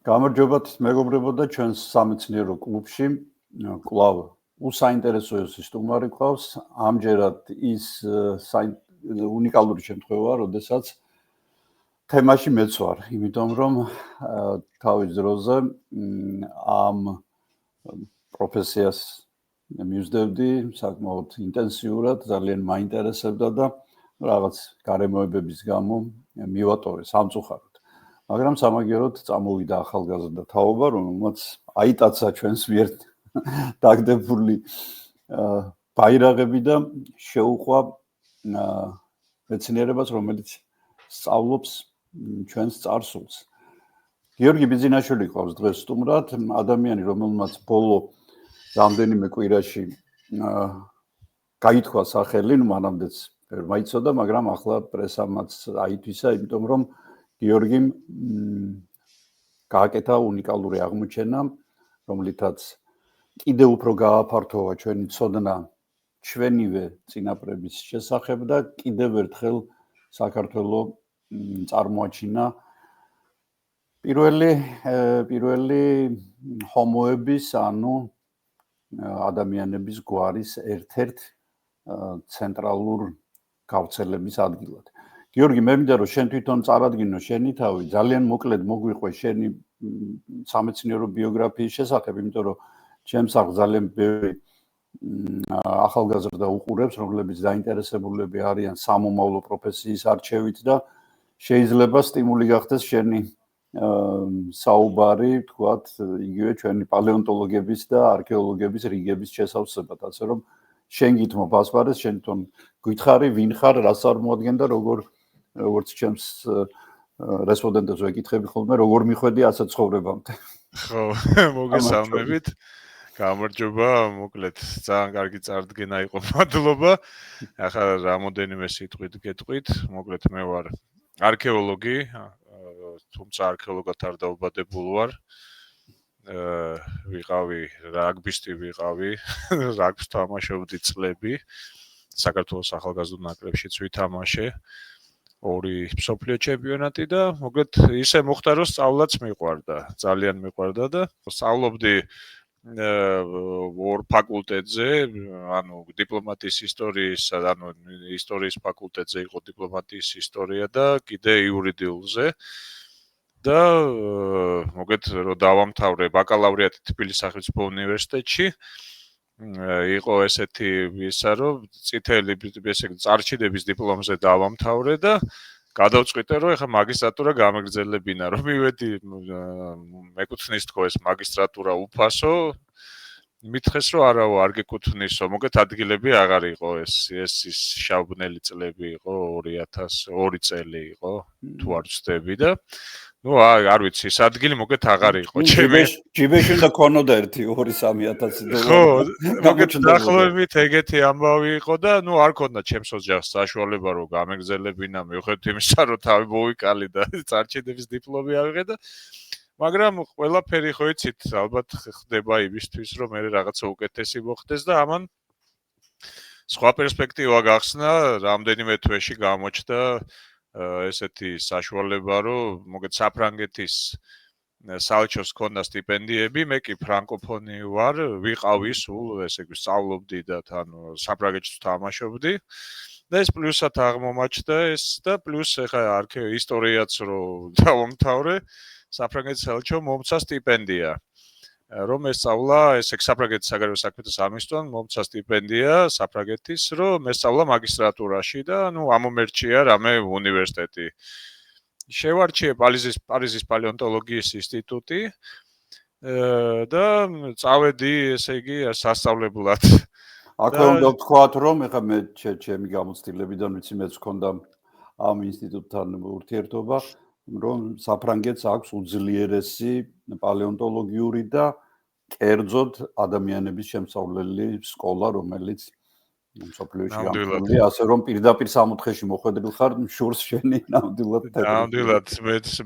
გამარჯობათ მეგობრებო და ჩვენს სამეცნიერო კლუბში კვლავ უსაინტერესო სტუმარი ყავს. ამჯერად ის უნიკალური შემთხვევაა, როდესაც თემაში მეც ვარ, იმიტომ რომ თავის დროზე ამ პროფესიას მივსდევდი საკმაოდ ინტენსიურად, ძალიან მაინტერესებდა და რაღაც გარემოებების გამო მივატოვე სამწუხაროდ. მაგრამ სამაგიეროდ წამოვიდა ახალგაზრდა თაობა, რომელმაც აიტაცა ჩვენს მიერ დაგდებული ბაირაღები და შეუყვა მეცნიერებას, რომელიც სწავლობს ჩვენს წარსულს. გიორგი ბიძინაშვილი ყავს დღეს სტუმრად, ადამიანი, რომელმაც ბოლო რამდენიმე კვირაში გაითქვა სახელი, მანამდეც ვერ მაიცოდა, მაგრამ ახლა პრესამაც აითვისა, იმიტომ რომ გიორგიმ გააკეთა უნიკალური აღმოჩენა, რომლითაც კიდევ უფრო გააფართოვა ჩვენი ცოდნა ჩვენივე წინაპრების შესახებ და კიდევ ერთხელ საქართველოს წარმოაჩინა პირველი ჰომოების, ანუ ადამიანების გვარის ერთ-ერთ ცენტრალურ გავრცელების ადგილად. გიორგი, მე მინდა რომ შენ თვითონ წარადგინო შენი თავი, ძალიან მოკლედ მოგვიყვე შენი სამეცნიერო ბიოგრაფიის შესახებ, იმიტომ რომ ჩემს ახალ ძალიან ბევრი ახალგაზრდა უყურებს, რომლებიც დაინტერესებულები არიან სამომავლო პროფესიის არჩევით და შეიძლება სტიმული გახდეს შენი საუბარი, თქვათ, იგივე ჩვენი პალეონტოლოგების და არქეოლოგების რიგების შესავსებად, ასე რომ შენ გითმობ ასპარეს, შენ თვითონ გითხარი, ვინ ხარ, რას წარმოადგენ და როგორც ჩემს რესპონდენტებს ვეკითხები ხოლმე, როგორ მიხვედი ასე ცხოვრებამდე. ხო, მოგესალმებით. გამარჯობა, მოკლედ, ძალიან კარგი წარდგენა იყო, მადლობა. ახლა რამოდენიმე სიტყვით გეტყვით, მოკლედ მე ვარ არქეოლოგი, თუმცა არქეოლოგად არ დაუბადებულ ვარ. ვიყავი რაგბისტი, რაგბს თამაშობდი წლები. საქართველოს ახალგაზრდულ ნაკრებშიც ვითამაშე. 2 მსოფლიო ჩემპიონატი და მოკლედ ისე მოხდა რომ სწავლაც მიყვარდა, ძალიან მიყვარდა და სწავლობდი 2 ფაკულტეტზე, ანუ დიპლომატიის ისტორიისა, ანუ ისტორიის ფაკულტეტზე იყო დიპლომატიის ისტორია და კიდე იურიდიულზე. და მოკლედ რომ დავამთავრე ბაკალავრიატი თბილისის სახელმწიფო უნივერსიტეტში, იყო ესეთი ისა, რომ წითელი წარჩინების დიპლომზე დავამთავრე და გადავწყვიტე, რომ ეხლა მაგისტრატურა გამეგრძელებინა, რომ მივედი მეკუთვნის თქო ეს მაგისტრატურა უფასო, მითხეს რომ არაო, არ გეკუთვნისო, მოკლედ ადგილები აღარ იყო ეს ის შავბნელი წლები იყო 2002 წელი იყო, თუ არ ვცდები და არ ვიცი, ეს ადგილი მოკლედ აღარ იყო. ჯიბეში უნდა ქონოდა 1-2-3000 დოლარი. ხო, მოკლედ დაახლოებით ეგეთი ამბავი იყო და არ ქონდა ჩემს ოჯახს საშუალება რომ გამეგრძელებინა, მიუხედავად იმისა, რომ თავი მოვიკალი და წარჩინების დიპლომი ავიღე და მაგრამ ყველაფერი ხო იცით, ალბათ ხდება იმისთვის, რომ მე რაღაცა უკეთესი მოხდეს და ამან სხვა პერსპექტივა გახსნა, რამდენიმე თვეში გამოჩნდა ესეთი საშუალება, რომ მოგეთ საფრანგეთის საელჩოს ქონდა სტიპენდიები, მე კი ფრანკოფონი ვარ, ვიყავი სულ, ესე იგი სწავლობდი და თან საფრანგეთში თამაშობდი. და ეს პლუსად აღმომაჩნდა ეს და პლუს ეხა ისტორიაც რო დავამთავრე, საფრანგეთის საელჩო მომცა სტიპენდია. რომ ესწავლა, ესე საფრანგეთის საგარეო საქმეთა სამინისტროდან მომცა სტიპენდია საფრანგეთის, რომ ესწავლა მაგისტრატურაში და ამომერჩია რამე უნივერსიტეტი. შევარჩიე პარიზის პალეონტოლოგიის ინსტიტუტი და წავედი, ესე იგი, სასწავლებლად. აქვე უნდა ვთქვათ, რომ ეხლა მე ჩემი გამოცდილებიდან ვიცი, მეც მქონდა ამ ინსტიტუტთან ურთიერთობა, რომ საფრანგეთს აქვს უძლიერესი პალეონტოლოგიური და კერძოდ ადამიანების შემსავლელი სკოლა, რომელიც მსოფლიოში გამწვავია, ასე რომ პირდაპირ სამოთხეში მოხვედრილ ხარ, შურს შენი ნამდვილად. ნამდვილად,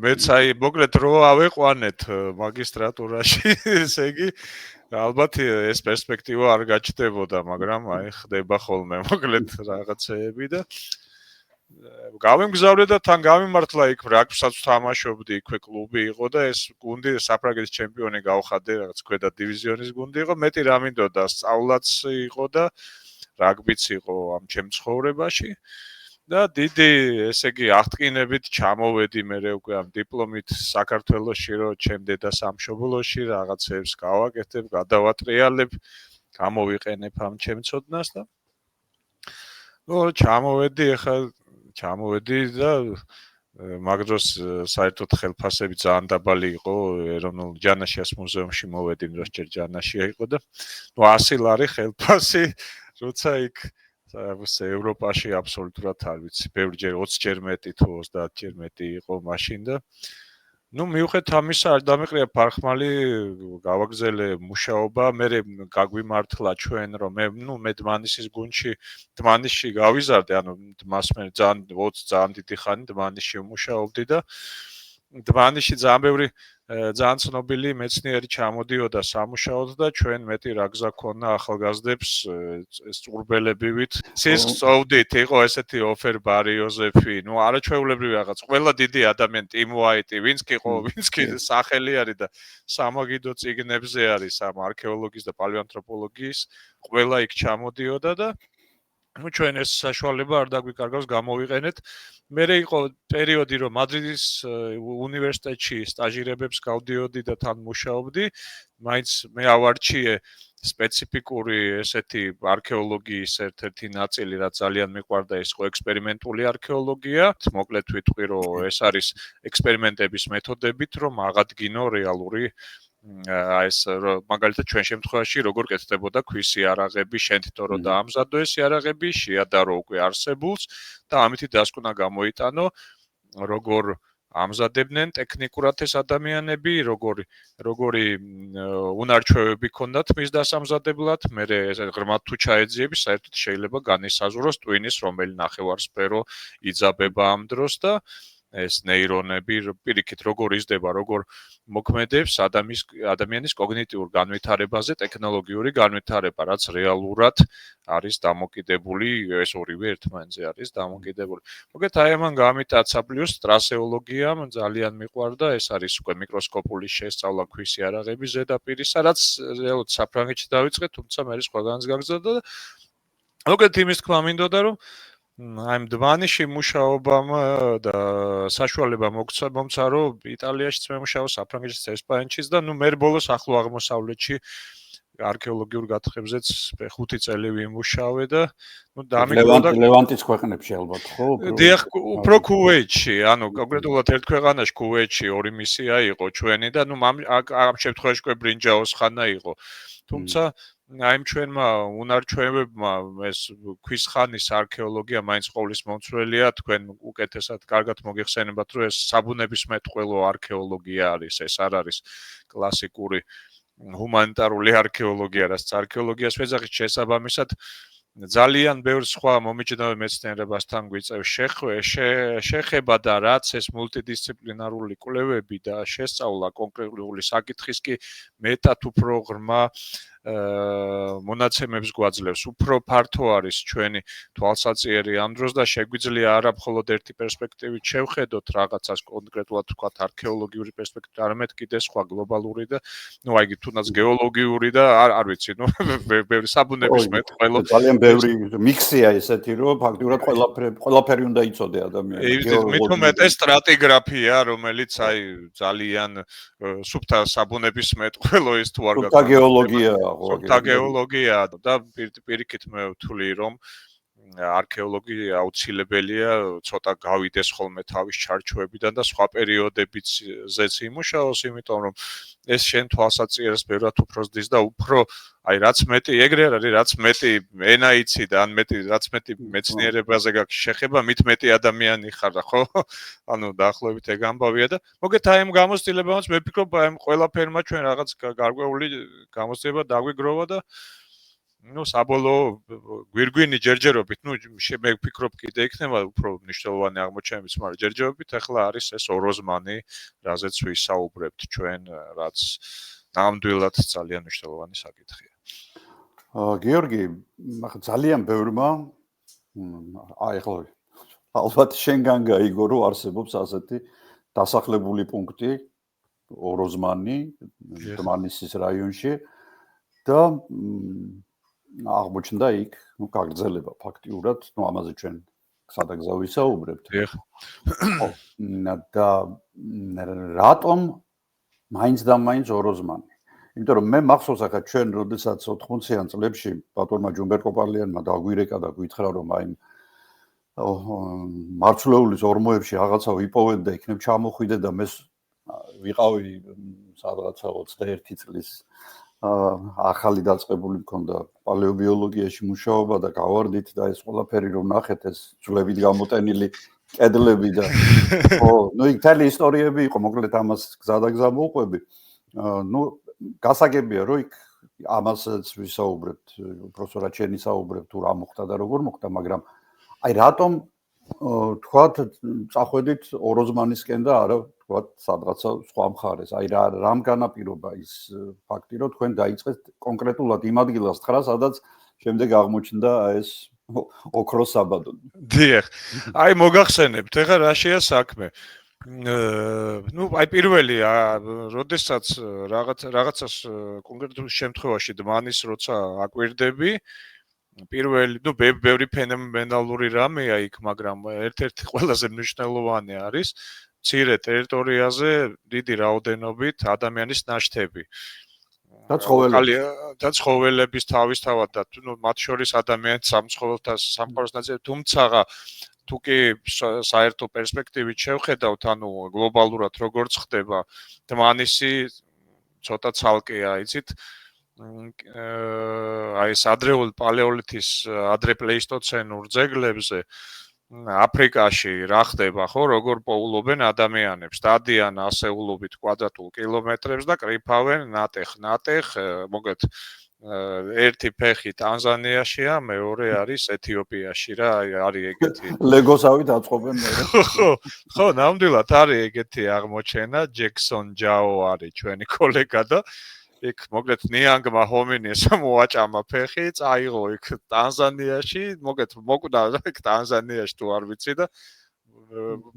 მეც აი მოკლედ რო ავეყვანეთ მაგისტრატურაში, ესე იგი ალბათ ეს პერსპექტივა არ გაჩნდებოდა, მაგრამ აი ხდება ხოლმე მოკლედ რაღაცეები და გავიმგზავრე და თან გამიმართლა იქ რაგბისაც თამაშობდი, იქვე კლუბი იყო და ეს გუნდი საფრანგეთის ჩემპიონი გავხადე, რაღაც ქვედა დივიზიონის გუნდი იყო, მეტი რა მინდოდა, სწავლაც იყო და რაგბიც იყო ამ ჩემ ცხოვრებაში. და დიდი, ესე იგი, აღტკინებით ჩამოვედი მე უკვე ამ დიპლომით საქართველოში, რომ ჩემ დედას სამშობლოში რაღაცებს გავაკეთებ, გადავატრიალებ, გამოვიყენებ ამ ჩემ ცოდნას და ჩამოვედი და მაგ დროს საერთოდ ხელფასები ძალიან დაბალი იყო, ეროვნულ ჯანაშიას მუზეუმში მოვედი, იმ დროს ჯერ ჯანაშია იყო და 100 ლარი ხელფასი, როცა იქ ევროპაში აბსოლუტურად არ ვიცი, ბევრჯერ 20 ჯერ მეტი თუ 30 ჯერ მეტი იყო მაშინ და მიუხედავად ამისა არ დამიყრია ფარხმალი, გავაგზელე მუშაობა, მე გაგვიმართლა ჩვენ რომ მე დმანისის გუნდში, დმანისში გავიზარდე, ანუ დმას მე ძალიან დიდი ხანი დმანისში ვმუშაობდი და დმანისში ძალიან ცნობილი მეცნიერი ჩამოდიოდა სამუშაოდ და ჩვენ მეტი რა გზა ქონა ახალგაზრდებს სწურბელებივით. სისხლს წოვდით, იყო ესეთი ოფერ ბარიოზეფი, არაჩვეულებრივი რაღაც. ყველა დიდი ადამიანი, ტიმ უაიტი, ვინც კი სახელი არის და სამაგიდო წიგნებზე არის ამ არქეოლოგიის და პალეონთროპოლოგიის, ყველა იქ ჩამოდიოდა და ჩვენ ეს საშუალება არ დაგვიკარგავს გამოვიყენეთ. მე იყო პერიოდი, რომ მადრიდის უნივერსიტეტში სტაჟირებებს გავდიოდი და თან მუშაობდი. მაინც მე ავარჩიე სპეციფიკური ესეთი არქეოლოგიის ერთ-ერთი ნაწილი, რაც ძალიან მიყვარდა, ეს იყო ექსპერიმენტული არქეოლოგია. მოკლედ ვიტყვი, რომ ეს არის ექსპერიმენტების მეთოდებით, რომ აღადგინო რეალური ეს მაგალითად ჩვენ შემთხვევაში როგორ კეთდებოდა ქვის იარაღები, შენ თვითონ რო დაამზადო ეს იარაღები, შეადარო უკვე არსებულს და ამით დასკვნა გამოიტანო, როგორ ამზადებდნენ ტექნიკურად ეს ადამიანები, როგორი უნარჩვევები ჰქონდათ მის დასამზადებლად, მე ღრმად თუ ჩაეძიები, საერთოდ შეიძლება განისაზღვროს ტვინის რომელი ნახევარსფერო იძაბება ამ დროს და ეს ნეირონები პირიქით როგორ იზრდება, როგორ მოქმედებს ადამიანის კოგნიტიურ განვითარებაზე, ტექნოლოგიური განვითარება, რაც რეალურად არის დამოკიდებული, ეს ორივე ერთმანეთზე არის დამოკიდებული. მოგეთ აი ამან გამიტაცა პლუს ტრასეოლოგიამ ძალიან მიყვარდა, ეს არის უკვე მიკროსკოპული შესწავლა ქვის იარაღების ზედაპირისა, რაც რეალურად საფრანგეთში დავიწყე, თუმცა მე სხვაგანაც გაგრძელდა და მოგეთ იმის თქმა მინდოდა, რომ I'm დმანიში მუშაობამ და საშუალება მომცა რომ იტალიაშიც მემუშაო, საფრანგეთშიც, ესპანეთშიც და მე ბოლოს ახლო აღმოსავლეთში არქეოლოგიურ გათხრებზეც 5 წელი ვიმუშავე და დამიკროდა ლევანტის ქვეყნებში ალბათ, ხო? დიახ, უფრო ქუვეითში, ანუ კონკრეტულად ერთ ქვეყანაში ქუვეითში 2 მისია იყო ჩვენი და ამ შემთხვევაში უკვე ბრინჯაოს ხანა იყო. თუმცა აი ჩვენმა უნარჩვევებმა ეს ქვის ხანის არქეოლოგია მაინც ყოვლის მომცველია, თქვენ უკეთესად კარგად მოგიხსენებათ, რომ ეს საბუნების მეტყველო არქეოლოგია არის, ეს არ არის კლასიკური ჰუმანიტარული არქეოლოგია, რაც არქეოლოგიას ვეძახით შესაბამისად ძალიან ბევრ სხვა მომიჯნავე მეცნიერებასთან გვიწევს შეხება და რაც ეს მულტიდისციპლინარული კვლევები და შესწავლა კონკრეტული საკითხის კი მეტად უფრო ღრმა მონაცემებს გვაძლევს, უფრო ფართო არის ჩვენი თვალსაჩინო ამ დროს და შეგვიძლია არა მხოლოდ ერთი პერსპექტივით შევხედოთ რაღაცას კონკრეტულად ვთქვათ არქეოლოგიური პერსპექტივა, არამედ კიდე სხვა გლობალური და აი თუნდაც გეოლოგიური და არ ვიცი, ბევრი საბუნების მეტყველო ძალიან ბევრი მიქსია ესეთი, რომ ფაქტურად ყველაფერი უნდა იცოდე ადამიანი. მით უმეტეს სტრატიგრაფია, რომელიც აი ძალიან სუფთა საბუნების მეტყველო ის თუ არ გაკეთდება. გეოლოგია გეოლოგია და პირიქით მე ვთვლი რომ არქეოლოგია აუცილებელია ცოტა გავიდეს ხოლმე თავის ჩარჩოებიდან და სხვა პერიოდებიც იმუშაოს, იმიტომ რომ ეს შენ თვალსაჩინოს ბევრად უფრო ზრდის და უფრო აი რაც მეტი ეგრე არის, რაც მეტი ენა იცი და ან რაც მეტი მეცნიერებაზე გაქვს შეხება, მით მეტი ადამიანი ხარ, ხო? ანუ დაახლოებით ეგ ამბავია და მოგეთ აი ამ გამოცდილებამაც მე ვფიქრობ აი ყველაფერმა ჩვენ რაღაც გარკვეული გამოცდილება დაგვიგროვა და საბოლოო გვირგვინი ჯერჯერობით, მე ვფიქრობ კიდე იქნება უფრო მნიშვნელოვანი აღმოჩენებიც, მაგრამ ჯერჯერობით ახლა არის ეს ოროზმანი, რაზეც ვისაუბრებთ ჩვენ, რაც ნამდვილად ძალიან მნიშვნელოვანი საკითხია. გიორგი, ძალიან ბევრმა ახლა ალბათ შენგან გაიგო, რომ არსებობს ასეთი დასახლებული პუნქტი ოროზმანი, დმანისის რაიონში და აღმოჩნდა იქ, გაგრძელება ფაქტიურად, ამაზე ჩვენ სადაგზა ვისაუბრებთ. და რატომ მაინც და მაინც ოროზმანი? იმიტომ რომ მე მახსოვს ახლა ჩვენ როდესაც 80-იან წლებში ბატონმა ჯუმბერ კოპალიანმა დაგვირეკა და გითხრა რომ აი მარცვლეულის ორმოებში რაღაცა ვიპოვეთ და იქნებ ჩამოხვიდე და მე ვიყავი სადღაცა 21 წლის ახალი დაწყებული მქონდა პალეობიოლოგიაში მუშაობა და გავარდით და ეს ყველაფერი რომ ნახეთ ეს ძვლებით გამოტენილი კედლები და ნუ იქ თელი ისტორიები იყო მოკლედ ამას გზადაგზა მოვყვები გასაგებია რომ იქ ამასაც ვისაუბრებთ უბრალოდ ჩვენი საუბრებთ თუ რა მოხდა და როგორ მოხდა მაგრამ აი რატომ თქვათ წახვედით ოროზმანისკენ და არა თქვათ სადღაცა სხვა მხარეს აი რამ განაპირობა ის ფაქტი რომ თქვენ დაიწყეთ კონკრეტულად იმ ადგილას ხრა სადაც შემდეგ აღმოჩნდა ეს ოქროს საბადო დიახ აი მოგახსენებთ ეხლა რა შეა საქმე ну აი პირველი როდესაც რაღაცას კონკრეტულ შემთხვევაში დმანის როცა აკვირდები პირველი ნუ ბევრი ფენომენალური რამეა იქ მაგრამ ერთ-ერთი ყველაზე მნიშვნელოვანი არის მცირე ტერიტორიაზე დიდი რაოდენობით ადამიანის ნაშთები და ცხოველების თავისთავად და ნუ მათ შორის ადამიანის სამცხოველთა სამყაროს ნაწილი თუმცა თუ კი საერთო პერსპექტივით შევხედავთ ანუ გლობალურად როგორც ხდება დმანისი ცოტა ცალკეა იცით აი ეს ადრეული პალეოლითის ადრე პლეისტოცენურ ძეგლებზე აფრიკაში რა ხდება ხო როგორ პოულობენ ადამიანებს დადიან ასეულობით კვადრატულ კილომეტრებს და კრიფავენ ნატეხ მოგეთ ერთი ფეხი ტანზანიაშია მეორე არის ეთიოპიაში რა არის ეგეთი ლეგოსავით აწყობენ ხო ნამდვილად არის ეგეთი აღმოჩენა ჯექსონ ჯაო არის ჩვენი კოლეგა და იქ მოგეთ ნიანგმა ჰომინესა მოაჭამა ფეხი, წაიღო იქ ტანზანიაში, მოგეთ მოკვდა იქ ტანზანიაში თუ არ ვიცი და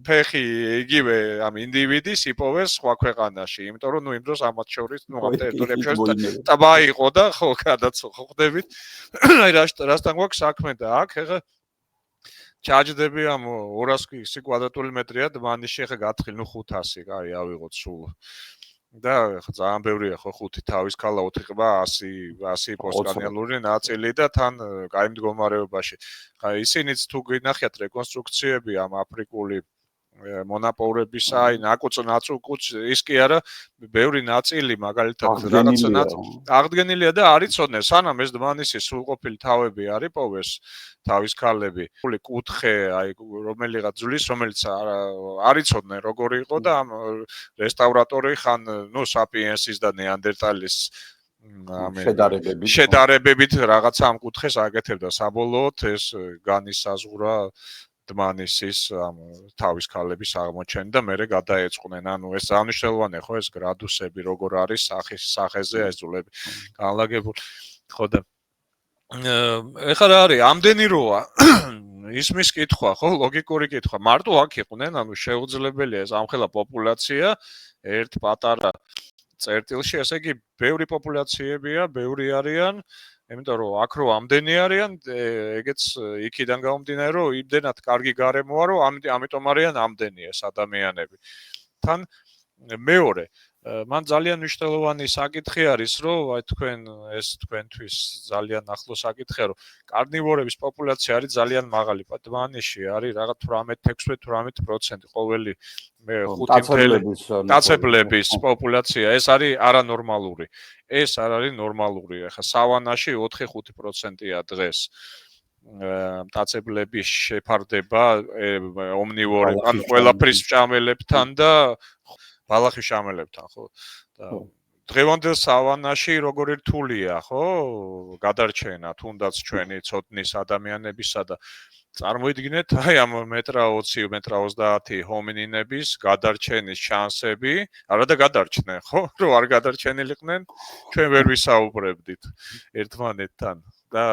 ფეხი იგივე ამ ინდივიდის იპოვეს სხვა ქვეყანაში, იმიტომ რომ ნუ იმ დროს ამათ შორის ნუ ამ ტერიტორიებში შორის ტბა იყო და ხო გადაწყვეტებით. აი რასთან გვაქვს საქმე და აქ ეხა ჩაჯდები ამ 200 კვადრატული მეტრია დმანიში ეხა გათხილ ნუ 500, აი ავიღოთ სულ და ძალიან ბევრია ხო 5 თავის ქალა 4 ყბა 100 პოსტკანიალური ნაწილი და თან კაი მდგომარეობაში. ხა ისინიც თუ გინახიათ რეკონსტრუქციები ამ აფრიკული მონაპოვრებისა, აი ნაკუწ ის კი არა, ბევრი ნაწილი მაგალითად რაღაცა აღდგენილია და არიწოდნენ, სანამ ეს დმანისი სრულყოფილი თავები არ იპოვეს თავის ქალები. კუთხე, აი რომელიღაც ძვლის, რომელიც არიწოდნენ როგორი იყო და ამ რესტავრატორი ხან, ნუ საპიენსის და ნეანდერტალის შედარებებით რაღაცა ამ კუთხეს აკეთებდა. საბოლოოდ ეს განისაზღვრა დმანისის ამ თავის ქალების აღმოჩენა და მერე გადაეწყნენ. ანუ ეს აღნიშნულოვანია ხო ეს გრადუსები როგორ არის სახეზე ეს ძვლები განლაგებული. ხო და ეხლა რა არის ამდენი როა ისმის კითხვა ხო ლოგიკური კითხვა. მარტო აქ იყვნენ, ანუ შეუძლებელია ეს ამხელა პოპულაცია ერთ პატარა წერტილში, ესე იგი ბევრი პოპულაციებია, ბევრი არიან იმიტომ რომ აქ რო ამდენი არიან, ეგეც იქიდან გამომდინარე, რომ იმდენად კარგი გარემოა, რომ ამიტომ არიან ამდენი ეს ადამიანები. თან მეორე, მან ძალიან მნიშვნელოვანი საკითხი არის, რომ აი თქვენთვის ძალიან ახლო საკითხია, რომ კარნივორების პოპულაცია არის ძალიან მაღალი. დმანიში არის რაღაც 18-16% ყოველი 5 დაცებლების პოპულაცია, ეს არის არანორმალური. ეს არ არის ნორმალური. ახლა სავანაში 4-5%-ია დღეს. დაცებლების შეფარდება ომნივორი, ანუ ყველაფრის მჭამელებთან და ბალახის მჭამელებთან, ხო? და დღევანდელ სავანაში როგორი რთულია, ხო? გადარჩენა, თუნდაც ჩვენი ცოდნის ადამიანებისა და წარმოიდგინეთ, აი ამ 1.20 1.30 ჰომინინების გადარჩენის შანსები, არა და გადარჩნენ, ხო? რომ არ გადარჩენილიყვნენ, ჩვენ ვერ ვისაუბრებდით ერთმანეთთან. და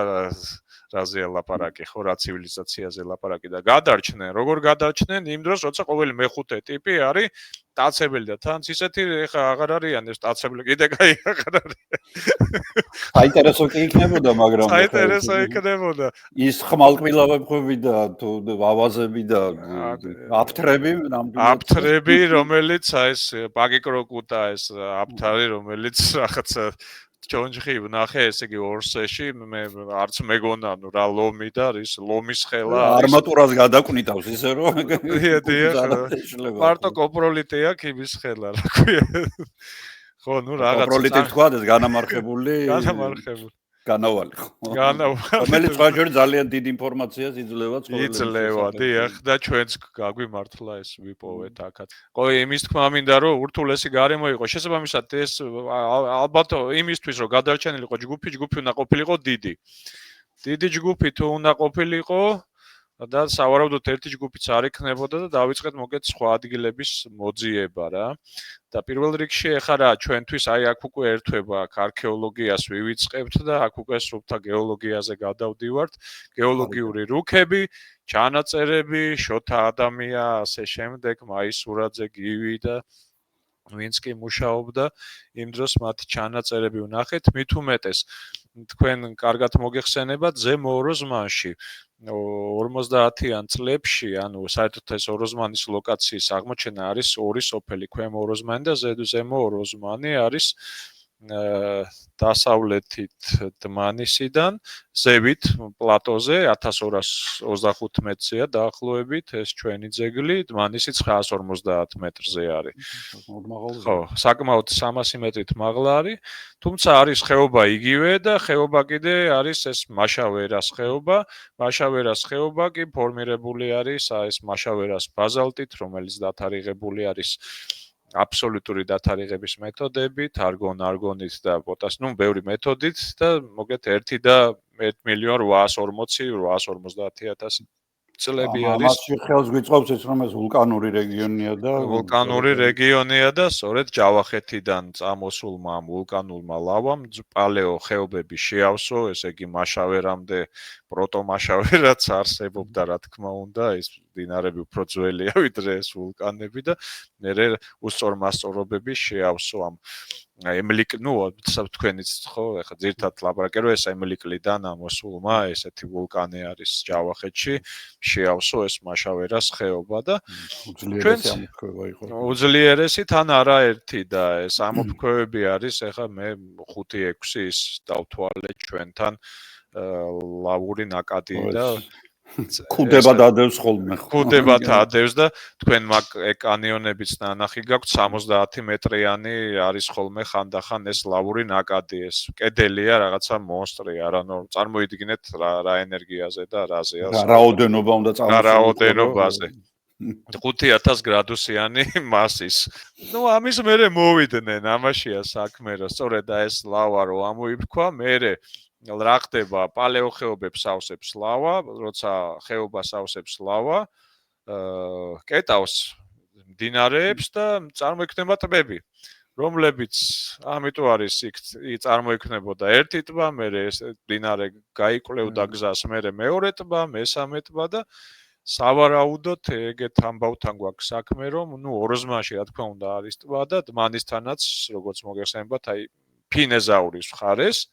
რაზეა ლაპარაკი, ხო, რა ცივილიზაციაზე ლაპარაკი და გადარჩნენ. როგორ გადარჩნენ? იმ დროს, როცა ყოველი მეხუთე ტიპი არის სტაცებელი და თანც ისეთი ეხა აღარ არიან ეს სტაცებელი, კიდე კაი აღარ არიან. საინტერესო კი იქნებოდა, მაგრამ საინტერესო იქნებოდა. ის ხმალკბილავები და თუ ავაზები და აფთრები ნამდვილად აფთრები, რომელიც ეს პაგიკროკუტა ეს აფთარი, რომელიც რაღაცა ჯონჯხი ვნახე, ესე იგი ორსეში, მე არც მეგონა რა ლომი და ის ლომის ხელა არმატურას გადაკვნიტავს ისე რომ მარტო კოპროლიტი აქვს იმის ხელა, რა ქვია. ხო, ნუ რაღაცა კოპროლიტი თქვა ეს განამარხებული განავალი ხო. რომელიც რაჯერ ძალიან დიდ ინფორმაციას იძლევა ცხოვრების. იძლევა, დიახ, და ჩვენც გაგვიმართლა ეს ვიპოვეთ აქაც. ყოი, იმის თქმა მინდა რომ ურთულესი გარემო იყო. შესაბამისად ეს ალბათ იმისთვის რომ გადარჩენილიყო ჯგუფი უნდა ყოფილიყო დიდი. დიდი ჯგუფი თუ უნდა ყოფილიყო და სავარაუდოდ ერთი ჯგუფიც არ იქნებოდა და დავიწყეთ მოგეთ სხვა ადგილების მოძიება რა. და პირველ რიგში ეხლა რა ჩვენთვის აი აქ უკვე ერთვება აქ არქეოლოგიას ვივიწყებთ და აქ უკვე სრუფთა გეოლოგიაზე გადავდივართ. გეოლოგიური რუკები, ჩანაწერები, შოთა ადამია, ასე შემდეგ, მაისურაძე, გივი და ვინც კი მუშაობდა იმ დროს მათი ჩანაწერები ვნახეთ. მით უმეტეს თქვენ კარგად მოგეხსენებათ ზემო ოროზმანში 50-იან წლებში, ანუ საერთოდ ეს ოროზმანის ლოკაციის აღმოჩენა არის ორი სოფელი, ქვემო ოროზმანი და ზემო ოროზმანი არის დასავლეთით დმანისიდან, ზევით პლატოზე 1225 მეტრზეა დაახლოებით ეს ჩვენი ძეგლი, დმანისი 950 მეტრზე არის. ხო, საკმაოდ 300 მეტრით მაღლა არის, თუმცა არის ხეობა იგივე და ხეობა კიდე არის ეს მაშავერას ხეობა. მაშავერას ხეობა კი ფორმირებული არის ეს მაშავერას ბაზალტით, რომელიც დათარიღებული არის აბსოლუტური დათარიღების მეთოდებით, არგონით და ბევრი მეთოდით და მოგეთ 1,840,850 წლები არის. ამაში ხელს გვიწყობს ის რომ ეს ვულკანური რეგიონია და სწორედ ჯავახეთიდან წამოსულმა ვულკანურმა ლავამ პალეო ხეობები შეავსო, ესე იგი მაშავერამდე პროტომაშავერაც არსებობდა, რა თქმა უნდა, ეს მდინარები უფრო ძველია ვიდრე ეს ვულკანები და მერე უსწორმასწორობები შეავსო ამ თქვენიც ხო, ეხლა ძირთად ლაპარაკი რომ ეს ემლიკლიდან ამოსულმა ესეთი ვულკანი არის ჯავახეთში, შეავსო ეს მაშავერას ხეობა და უძლიერესი თან არაერთი და ეს ამოფრქვევები არის, ეხლა მე 5-6 ის დავთვალე ჩვენთან ლავური ნაკადი და ქუდება დადევს ხოლმე. ქუდება დადევს და თქვენ კანიონებიც ნანახი გაქვთ 70 მეტრიანი არის ხოლმე ხანდახან ეს ლავური ნაკადი, ეს კედელია რაღაცა მონსტრია, ანუ წარმოიდგინეთ რა ენერგიაზე და რაზეა. რაოდენობა უნდა წამოსულიყო. რაოდენობაზე. 5000 გრადუსიანი მასის. ნუ ამის მერე მოვიდნენ, ამაშია საქმე, რომ სწორედ ეს ლავა რო ამოიფრქვა, მერე რა ხდება პალეოხეობებს ავსებს ლავა, როცა ხეობას ავსებს ლავა, კეტავს მდინარეებს და წარმოიქმნება ტბები, რომლებიც ამიტომ არის იქ წარმოიქმნებოდა ერთი ტბა, მერე ეს მდინარე გაიკვლევდა გზას, მერე მეორე ტბა, მესამე ტბა და სავარაუდოდ ეგეთ ამბავთან გვაქვს საქმე, რომ ნუ ოროზმანში რა თქმა უნდა არის ტბა და დმანისთანაც, როგორც მოგეხსენებათ, აი ფინეზაურის მხარეს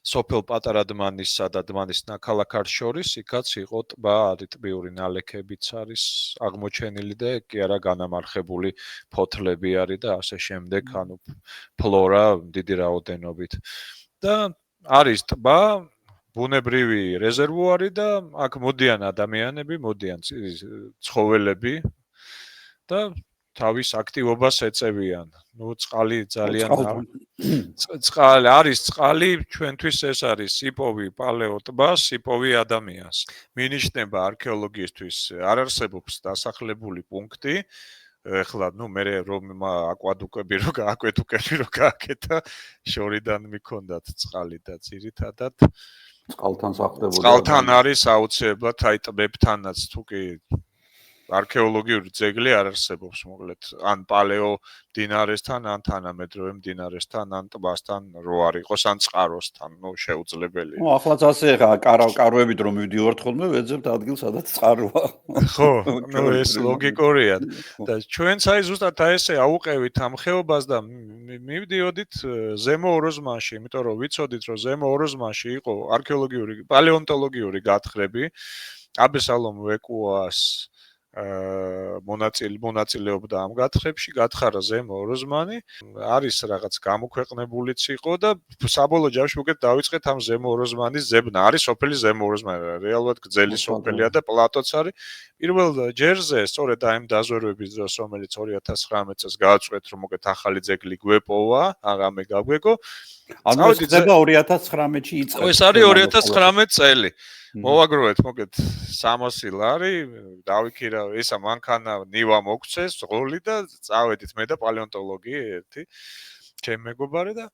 სოფელ პატარა დმანისსა და დმანის ნაქალაქარს შორის იქაც იყო ტბა, არიტბიური ნალექებიც არის აღმოჩენილი და კი არა განამარხებული ფოთლები არის და ასე შემდეგ, ანუ ფლორა დიდი რაოდენობით. და არის ტბა, ბუნებრივი რეზერვუარი და აქ მოდიან ადამიანები, მოდიან ცხოველები და თავის აქტივობას ეწევიან. ნუ წყალი ძალიან არის წყალი ჩვენთვის ეს არის სიპოვი პალეო ტბა, სიპოვი ადამიანს. მინიშნება არქეოლოგიისთვის არ არსებობს დასახლებული პუნქტი. ეხლა ნუ მე რომ აკვედუკები რო გააკეთა, შორიდან მიქონდათ წყალი და ძირითადად წყალთან სახლდებოდა. წყალთან არის აუცილებლად აი ტბებთანაც თუ კი არქეოლოგიური ძეგლი არ არსებობს მოკლედ ან პალეო მდინარესთან ან თანამედროვე მდინარესთან ან ტბასთან რო არ იყოს ან წყაროსთან შეუძლებელია. ახლაც ასე ხა კარვებით რომ მივდივართ ხოლმე ვეძებთ ადგილს სადაც წყაროა. ხო, ეს ლოგიკურია და ჩვენც აი ზუსტად ესე აუყევით ამ ხეობას და მივდიოდით ზემო ოროზმანში, იმიტომ რომ ვიცოდით რომ ზემო ოროზმანში იყო არქეოლოგიური პალეონტოლოგიური გათხრები აბესალომ ვეკუას მონაწილეობდა ამ გათხრებში, გათხარა ზემო ოროზმანი, არის რაღაც გამოქვეყნებულიც იყო და საბოლოო ჯამში უკეთ დავიწყეთ ამ ზემო ოროზმანის ზებნა. არის სოფელი ზემო ოროზმანი, რეალურად გრძელი სოფელია და პლატოც არის. პირველ ჯერზე, სწორედ ამ დაზვერვების დროს, რომელიც 2019 წელს გააწყვეტ, რომ უკეთ ახალი ძეგლი გვეპოვა, აღამე გაგვეგო. ანუ ეს ხდება 2019-ში იწყება. ეს არის 2019 წელი. მოვაგროვეთ მოკეთ 300 ლარი, დავიქირა ესა მანქანა ნივა მოგცეს, ღოლი და წავედით მე და პალეონტოლოგი ერთი, ჩემი მეგობარი და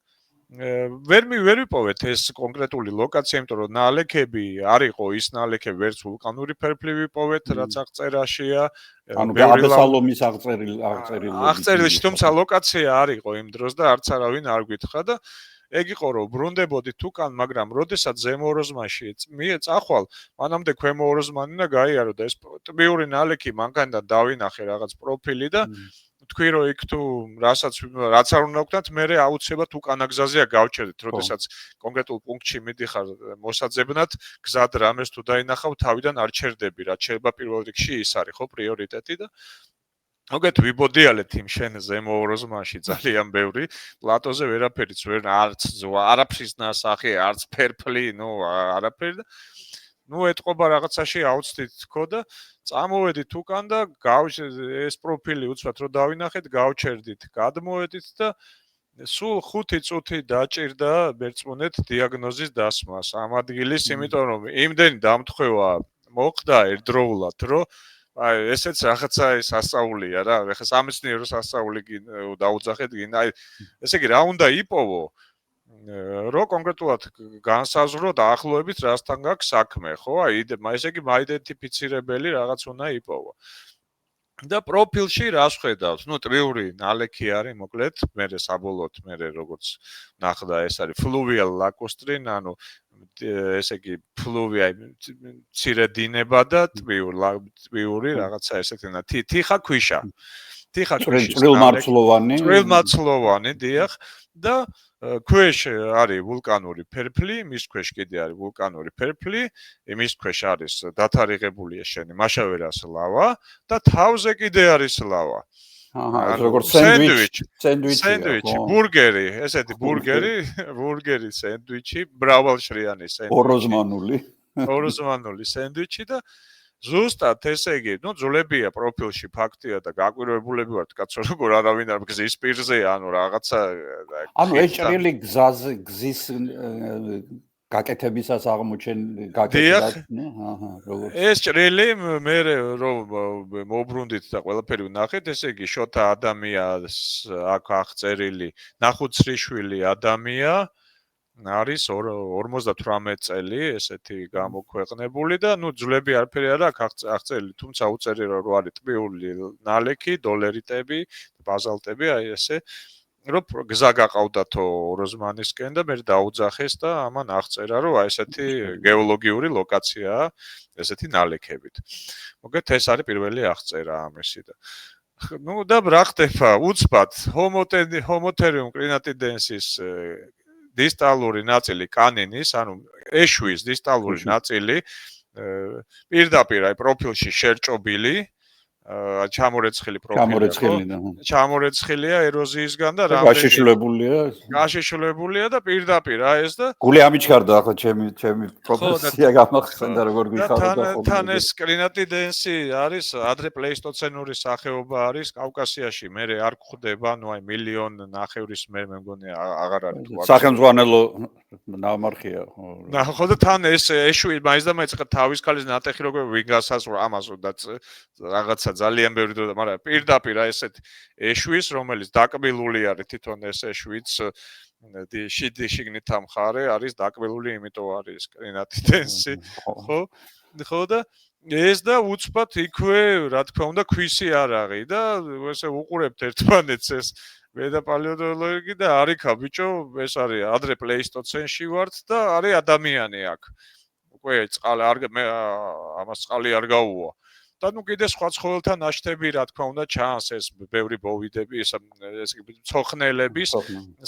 ვერ ვიპოვეთ ეს კონკრეტული ლოკაცია, იმიტომ რომ ნალექები არ იყო ის ნალექები, ვერც ვულკანური ფერფლი ვიპოვეთ, რაც აღწერაშია. ანუ აბესალომის აღწერილში, თუმცა ლოკაცია არ იყო იმ დროს და არც არავინ არ გვითხრა და ეგ იყო რომ ბრუნდებოდით უკან, მაგრამ როდესაც ზემო ოროზმანში წახვალ, მანამდე ქვემო ოროზმანი და გაიარო და ეს ტბიური ნალექი მანქანიდან დავინახე რაღაც პროფილი და თქვი რომ იქ თუ რაც არ უნდა ვქნათ, მე აუცილებლად უკანაგზაზეა გავჩერდით, როდესაც კონკრეტულ პუნქტში მიდიხარ მოსაძებნად, გზად რამეს თუ დაინახავ, თავიდან არ ჩერდები, რაც შეიძლება პირველ რიგში ის არის ხო პრიორიტეტი და მოგეთ ვიბოდიალეთ იმ შენ ზემო ოროზმანში ძალიან ბევრი პლატოზე ვერაფერიც ვერ არაფრის ნასახი, არც ფერფლი, არაფერი და ეთყობა რაღაცაში აუცდით თქო და წამოვედით უკან და ეს პროფილი უცბად რომ დავინახეთ, გავჩერდით, გადმოვედით და სულ 5 წუთი დაჭირდა ბერწმუნეთ დიაგნოზის დასმას ამ ადგილის, იმიტომ რომ იმდენი დამთხევა მოხდა ერთდროულად, რომ აი ესეც რაღაცა ეს ასწაულია რა, ეხლა სამეცნიერო სასწაული დაუძახეთ გინდა, აი ესე იგი რა უნდა იპოვო, რომ კონკრეტულად განსაზღვრო დაახლოებით რასთან გაქვს საქმე, ხო? აი ესე იგი მაიდენტიფიცირებელი რაღაც უნდა იპოვო. და პროფილში რას ხედავთ? ტბიური ნალექი არის, მოკლედ, მე საბოლოოდ მე როგორც ნახდა ეს არის fluvial lacustrine, ანუ ესე იგი ფლუვია მცირე დინება და ტბიური რაღაცა ესეთი თიხა ქვიშა. წვრილმარცვლოვანი, დიახ და ქვეშ არის ვულკანური ფერფლი, მის ქვეშ კიდე არის ვულკანური ფერფლი, მის ქვეშ არის დათარიღებული შენი მაშავერას ლავა და თავზე კიდე არის ლავა. როგორც სენდვიჩი, ბურგერი, ესეთი ბურგერი, სენდვიჩი, მრავალშრიანი სენდვიჩი. ოროზმანული სენდვიჩი და ზუსტად ესე იგი, ძულებია პროფილში ფაქტია და გაკვირვებულები ვართ, კაცო, როგორ არავინ არ გზის პირზე, ანუ რაღაცა ანუ ეს ჭრილი გზის გაკეთებისას გაკეთდა, ეს ჭრილი მე რომ მოbrundit და ყველაფერი ვნახეთ, ესე იგი შოთა ადამიანს აქ აღწერილი ნახუცრიშვილი ადამია არის 58 წელი, ესეთი გამოქვეყნებული და ძვლები არაფერი არ აქვს აღწერილი, თუმცა უწერია რომ არის ტბიური ნალექი, დოლერიტები, ბაზალტები, აი ესე რომ გზა გაყავდათო ოროზმანისკენ და მე დაუძახეს და ამან აღწერა რომ აი ესეთი გეოლოგიური ლოკაციაა ესეთი ნალექებით. მოგეთ ეს არის პირველი აღწერა ამისი და და რა ხდება უცბად ჰომოთერიუმ კრინატიდენსის დისტალური ნაწილი კანინის, ანუ ეშვის დისტალური ნაწილი პირდაპირ აი პროფილში შერჭობილი, ჩამორეცხილი პროფილი. ჩამორეცხილია ეროზიისგან და გაშიშვლებულია და პირდაპირ აი ეს და გული ამიჩქარდა ახლა ჩემი პროფესია გამახსენდა როგორ გიხარდა ხოლმე. თან ეს კრინატიდენსი არის ადრე პლეისტოცენური სახეობა არის კავკასიაში, მე არ გვხვდება, აი მილიონ ნახევრის მე მგონი აღარ არის. სახელმძღვანელო ნამარხია. ხო და თან ეს ეშვი მაინც და მაინც თავის ქალის ნატეხი როგორ ვიგასასურა ამას და რაღაცა ძალიან ბევრი დრო და მაგრამ პირდაპირ ესეთ ეშვის რომელიც დაკბილული არის თვითონ ეს ეშვიც შიგნით ამხარე არის დაკბილული იმიტომ არის კრინატიდენსი ხო და ეს და უცბად იქვე, რა თქმა უნდა, ქვისი არაღი და ესე უყურებთ ერთმანეთს ეს მე და პალეონტოლოგი და არიქა ბიჭო, ეს არის ადრე პლეისტოცენში ვართ და არის ადამიანი აქ. უკვე წყალი არ მე ამას წყალი არ გაუვა. და ნუ კიდე სხვა ცხოველთა ნაშთები, რა თქმა უნდა, ჩანს ეს ბევრი ბოვიდები, ეს მცოხნელების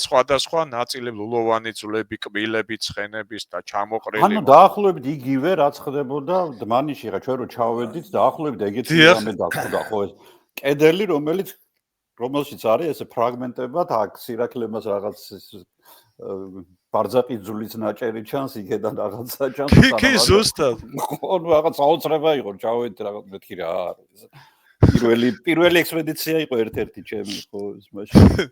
სხვადასხვა ნაწილები, ლულოვანი ძვლები, კბილები, ცხენების და ჩამოყრილი. ანუ დაახლოებით იგივე რაც ხდებოდა დმანიში, რა ჩვენ რო ჩავედით, დაახლოებით ეგეთი რამე დახვდა ხო ეს კედელი, რომელშიც არის ესე ფრაგმენტებად აქ სირაქლემას რაღაც ბარძაყი ძვლის ნაჭერი ჩანს, იქედან რაღაცა ჩანს. კი, ზუსტად. ხო, ნუ რაღაც აუცრება იყო, ჩავედით რაღაც მეთქი რა არის. პირველი ექსპედიცია იყო ერთ-ერთი ჩემი ხო ის მაშინ.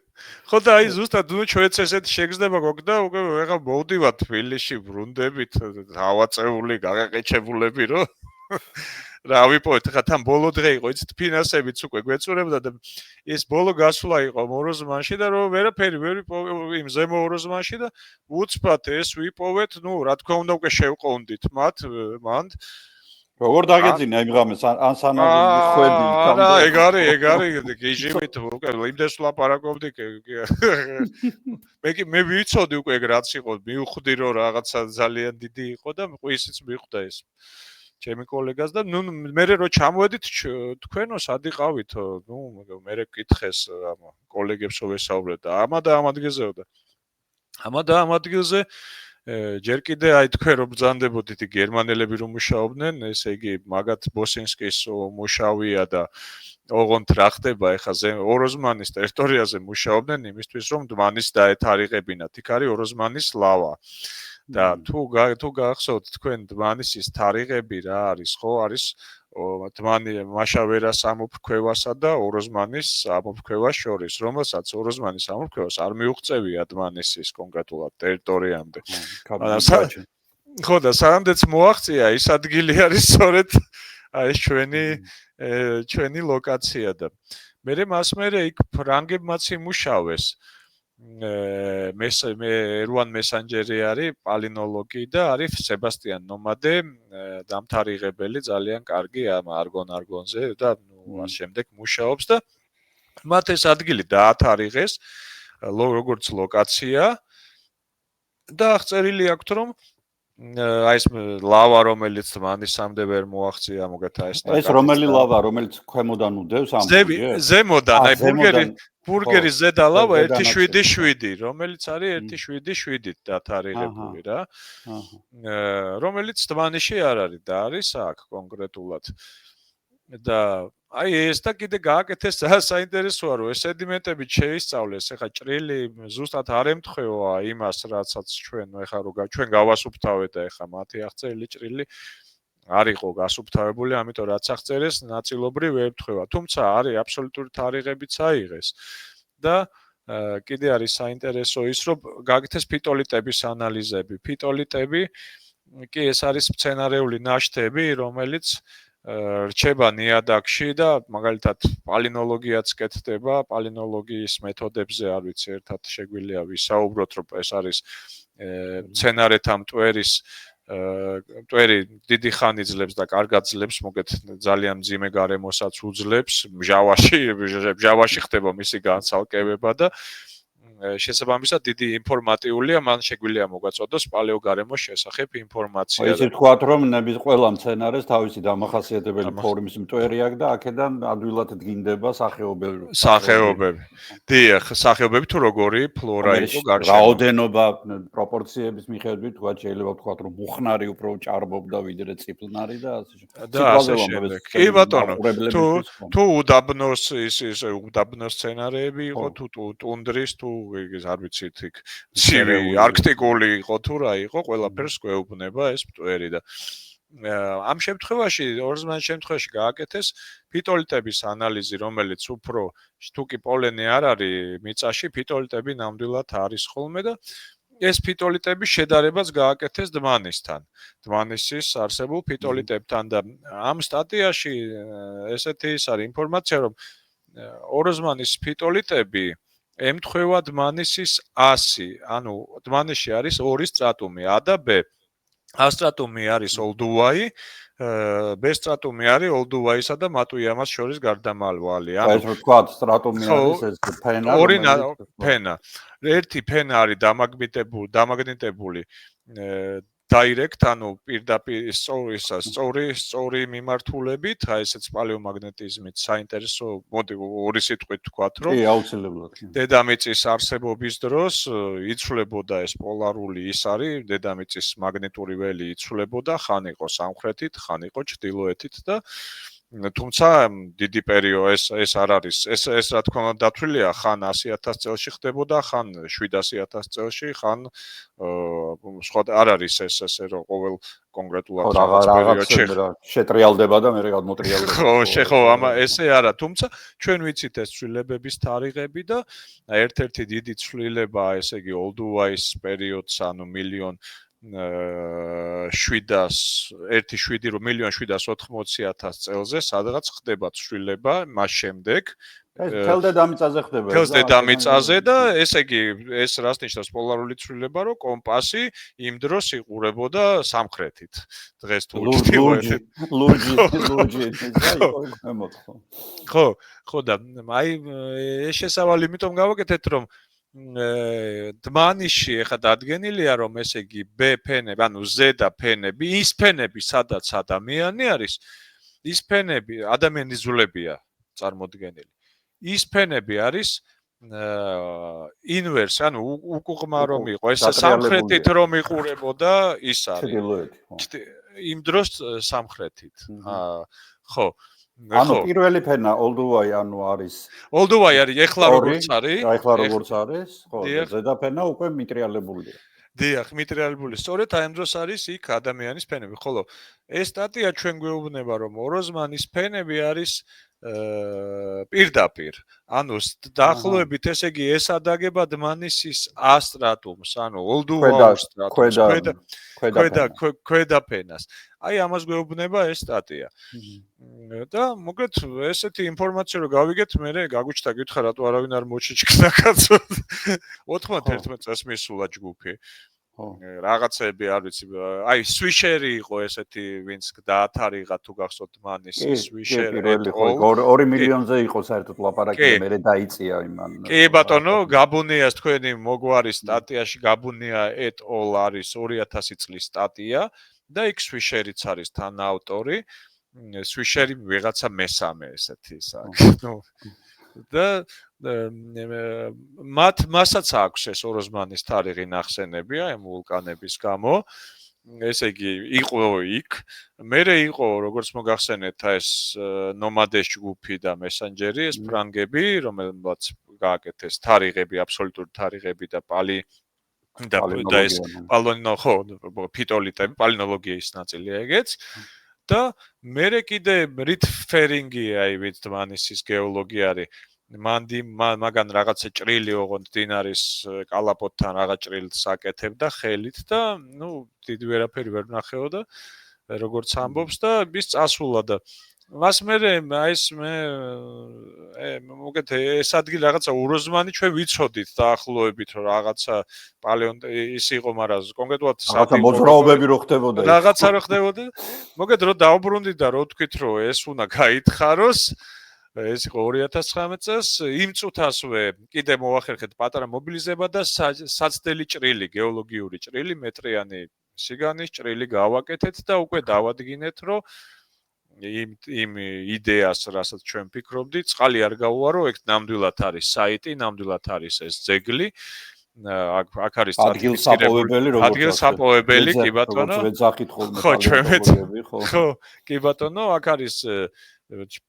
ხო და აი ზუსტად ნუ ჩვენც ესეთი შეგზნება გოგდა, უკვე ვეღარ მოვდივართ თბილისში ბრუნდებით, ავაწეული, გაგაყეჩებულები რო რა ვიპოვეთ, ხა თან ბოლო დღე იყო, იცით ფინანსებიც უკვე გვეწურებდა და ეს ბოლო გასვლა იყო მოროზმანში და რომ ვერაფერი ვერ ვიპოვე იმ ზემო მოროზმანში და უცბად ეს ვიპოვეთ, ნუ რა თქმა უნდა უკვე შევყონდით მანდ როგორ დაგეძინა იმ ღამეს ან სანამ ხვედი იქამდე არა ეგ არის გიჟიმით უკვე იმდეს ლაპარაკობდი მე ვიცოდი უკვე რაც იყო მივხვდი რომ რაღაცა ძალიან დიდი იყო და ისიც მივხვდა ეს ჩემი კოლეგას და ნუ მე რო ჩამოვედით თქვენო სად იყავითო ნუ მე კითხეს ამ კოლეგებს რო ვესაუბრეთ და ამა და ამ ადგილზე ჯერ კიდე აი თქვენ რომ ბრძანდებოდით გერმანელები რომ მუშაობდნენ ესე იგი მაგათ ბოსინსკის მუშავია და ოღონდ რა ხდება ეხლა ოროზმანის ტერიტორიაზე მუშაობდნენ იმისთვის რომ დმანის დაეთარიღებინათ იქ არის ოროზმანის ლავა და თუ გახსოვთ თქვენ დმანისის თარიღები რა არის ხო არის დმანი მაშავერას ამოფრქვევასა და ოროზმანის ამოფრქვევას შორის რომელსაც ოროზმანის ამოფრქვევას არ მიუღწევია დმანისის კონკრეტულად ტერიტორიამდე ხო და სამდეც მოაღწია ის ადგილი არის სწორედ აი ეს ჩვენი ლოკაცია და მე იქ ფრანგებმაც იმუშავეს მე ერვან მესანჯერი არის პალინოლოგი და არის სებასტიან ნომადე დამთარიღებელი ძალიან კარგი ამ არგონზე და ნუ ამ შემდეგ მუშაობს და მათ ეს ადგილი დაათარიღეს როგორც ლოკაცია და აღწერილი აქვს რომ აი ეს ლავა რომელიც მანისამდე ვერ მოაღწია მოგეთა ეს რომელი ლავა რომელიც ქვემოდან უდევს ამ ზემოდან აი ბურგერის ზედა ლავა 177 რომელიც არის 177-ით დათარიღებული რა რომელიც დმანიში არ არის და არის აქ კონკრეტულად და აი ეს და კიდე გააკეთეს საინტერესოა რომ ეს სედიმენტები შეისწავლეს ეხა ჭრილი ზუსტად არ ემთხვევა იმას რაცაც ჩვენ ეხა რომ ჩვენ გავასუფთავეთ და ეხა მათი აღწერილი ჭრილი არ იყო გასუფთავებული, ამიტომ რაც აღწერეს, ნაწილობრივ ემთხვევა. თუმცა არის აბსოლუტური თარიღებიც აიღეს. და კიდე არის საინტერესო ის, რომ გაკეთეს ფიტოლიტების ანალიზები. ფიტოლიტები კი ეს არის მცენარეული ნაშთები, რომელიც რჩება ნიადაგში და მაგალითად პალინოლოგიაც კეთდება, პალინოლოგიის მეთოდებზე არ ვიცი, ერთად შეგვიძლია ვისაუბროთ, რომ ეს არის მცენარეთა მტვერი დიდი ხანი ძლებს და კარგად ძლებს, მოგეთ ძალიან მძიმე გარემოსაც უძლებს, მჟავაში ხდება მისი განცალკევება და შესაბამისად დიდი ინფორმატიულია, მან შეგვიძლია მოგაწოდოს პალეოგარემოს შესახებ ინფორმაცია. ისე ვთქვათ, რომ ნების ყველა მცენარეს თავისი დამახასიათებელი ფორმის მტვერი აქვს და აქედან ადვილად დგინდება სახეობები. დიახ, სახეობები თუ როგორი ფლორა იყო გარშემო. რაოდენობა პროპორციების მიხედვით თქვათ შეიძლება ვთქვათ, რომ მუხნარი უფრო ჭარბობდა ვიდრე წიფლნარი და ასე შემდეგ. კი ბატონო, თუ უდაბნოს ის უდაბნოს სცენარეები იყო, თუ ტუნდრის თუ არ ვიცით იქ ცივი არქტიკული იყო თუ რა იყო ყველაფერს გვეუბნება ეს მტვერი და ამ შემთხვევაში ორზმანის შემთხვევაში გააკეთეს ფიტოლიტების ანალიზი რომელიც უფრო თუ კი პოლენი არ არის მიწაში ფიტოლიტები ნამდვილად არის ხოლმე და ეს ფიტოლიტების შედარებაც გააკეთეს დმანისთან დმანისის არსებულ ფიტოლიტებთან და ამ სტატიაში ესეთი ის არის ინფორმაცია რომ ორზმანის ფიტოლიტები ემთხვევა დმანისის 100, ანუ დმანისში არის ორი სტრატუმი, A და B. A სტრატუმი არის ოლდუაი, ბესტრატუმი არის ოლდუვაისა და მატუიამას შორის გარდამავალი. ეს რო თქვა სტრატუმი არის ეს ფენა ორი ფენა. ერთი ფენა არის დამაგნიტებული direct, ანუ პირდაპირ სწორი მიმართულებით, აი ესეც პალეომაგნეტიზმით საინტერესო, მოდი ორი სიტყვით ვთქვათ, რომ კი, აუცილებლად. დედამიწის არსებობის დროს იცვლებოდა ეს პოლარული ის არის, დედამიწის მაგნიტური ველი იცვლებოდა, ხან იყო სამხრეთით, ხან იყო ჩრდილოეთით და თუმცა დიდი პერიოდი ეს არ არის ეს რა თქმა უნდა დათვლილია ხან 100,000 წელში ხდებოდა ხან 700,000 წელში ხან სხვა არ არის ეს ესე რომ ყოველ კონკრეტულად რაღაცა შეტრიალდება და მე გადმოტრიალდება ხო ამა ესე არა თუმცა ჩვენ ვიცით ეს ცვლილებების თარიღები და ერთ-ერთი დიდი ცვლილება ესე იგი Olduvai-ის პერიოდს ანუ 1,780,000 წელზე სადღაც ხდება ცვლილება მას შემდეგ თელ დედამიწაზე ხდება თელ დედამიწაზე და ესე იგი ეს რას ნიშნავს პოლარული ცვლილება რომ კომპასი იმ დროს იყურებოდა სამხრეთით დღეს თუ ლურჯი ხო და აი ეს შესავალი იმიტომ გავაკეთეთ რომ დმანიში ეხლა დადგენილია რომ ესე იგი B ფენები, ანუ Z და ფენები, ის ფენები, სადაც ადამიანი არის, ის ფენები ადამიანის ძვლებია წარმოდგენილი. ის ფენები არის ინვერსი, ანუ უკუღმა რომ იყო, ეს სამხრეთით რომ იყურებოდა, ის არის. იმ დროს სამხრეთით. ხო. ანუ პირველი ფენა Olduvai ანუ არის Olduvai არის ეხლა როგორც არის ხო ზედა ფენა უკვე მიტრიალებულია დიახ მიტრიალებული სწორედ აი ამ დროს არის იქ ადამიანის ფენები ხოლო ეს სტატია ჩვენ გვეუბნება რომ ოროზმანის ფენები არის პირდაპირ ანუ დაახლოებით ესე იგი ეს ადაგება დმანისის ასტრატუმს ანუ Olduvai სტრატუმს ქვედა ფენას აი ამას გვეუბნება ეს სტატია და მოკლედ ესეთი ინფორმაცია რომ გავიგეთ მე გაგვიჩნდა გითხრა რატო არავინ არ მოჩიჩქნა კაცო 91 წელს მისულა ჯგუფი რაღაცები არ ვიცი აი სვიშერი იყო ესეთი ვინც დაათარიღა თუ გახსოვთ მანის სვიშერი 2 მილიონზე იყო საერთოდ ლაპარაკი მე დაიწია იმან კი ბატონო გაბუნიას თქვენი მოგვარი სტატიაში გაბუნია et al არის 2000 წლის სტატია და იქ სვიშერიც არის თანაავტორი სვიშერი ვიღაცა მესამე ესეთი საკ ნუ და მასაც აქვს ეს ოროზმანის თარიღი ნახსენები აი ვულკანების გამო ესე იგი იყო იქ მერე იყო როგორც მოგახსენეთ ეს ნომადეს ჯგუფი და მესენჯერი ეს ფრანგები რომელმაც გააკეთეს თარიღები აბსოლუტური თარიღები და პალი და ეს ფიტოლიტები პალინოლოგიის ნაწილია ეგეც და მერე კიდე რით ფერინგი აი ვით დმანისის გეოლოგი არის მაგან რაღაცა ჭრილი ოღონდ დინარის კალაპოტთან რაღაც ჭრილს აკეთებდა ხელით და ნუ დიდი ვერაფერი ვერ ნახეოდა როგორც ამბობს და ის წასულა და მას მერე აი ეს მე მოგეთ ეს ადგილი რაღაცა უროზმანი ჩვენ ვიცოდით დაახლოებით რომ რაღაცა პალეონ ის იყო მაგრამ კონკრეტულად რაღაცა მოძრაობები რო ხდებოდა რაღაცა რო ხდებოდა მოგეთ რომ დაუბრუნდით და რო თქვით რომ ეს უნდა გაითხაროს ეს იყო 2019 წელს იმ წუთასვე კიდე მოახერხეთ პატარა მობილიზება და საცდელი ჭრილი გეოლოგიური ჭრილი მეტრიანი სიგანის ჭრილი გავაკეთეთ და უკვე დავადგინეთ რომ იმ იდეას რასაც ჩვენ ფიქრობდით წყალი არ გაუარო ეგ ნამდვილად არის საიტი ნამდვილად არის ეს ძეგლი აქ არის ადგილსაპოვებელი კი ბატონო ხო კი ბატონო აქ არის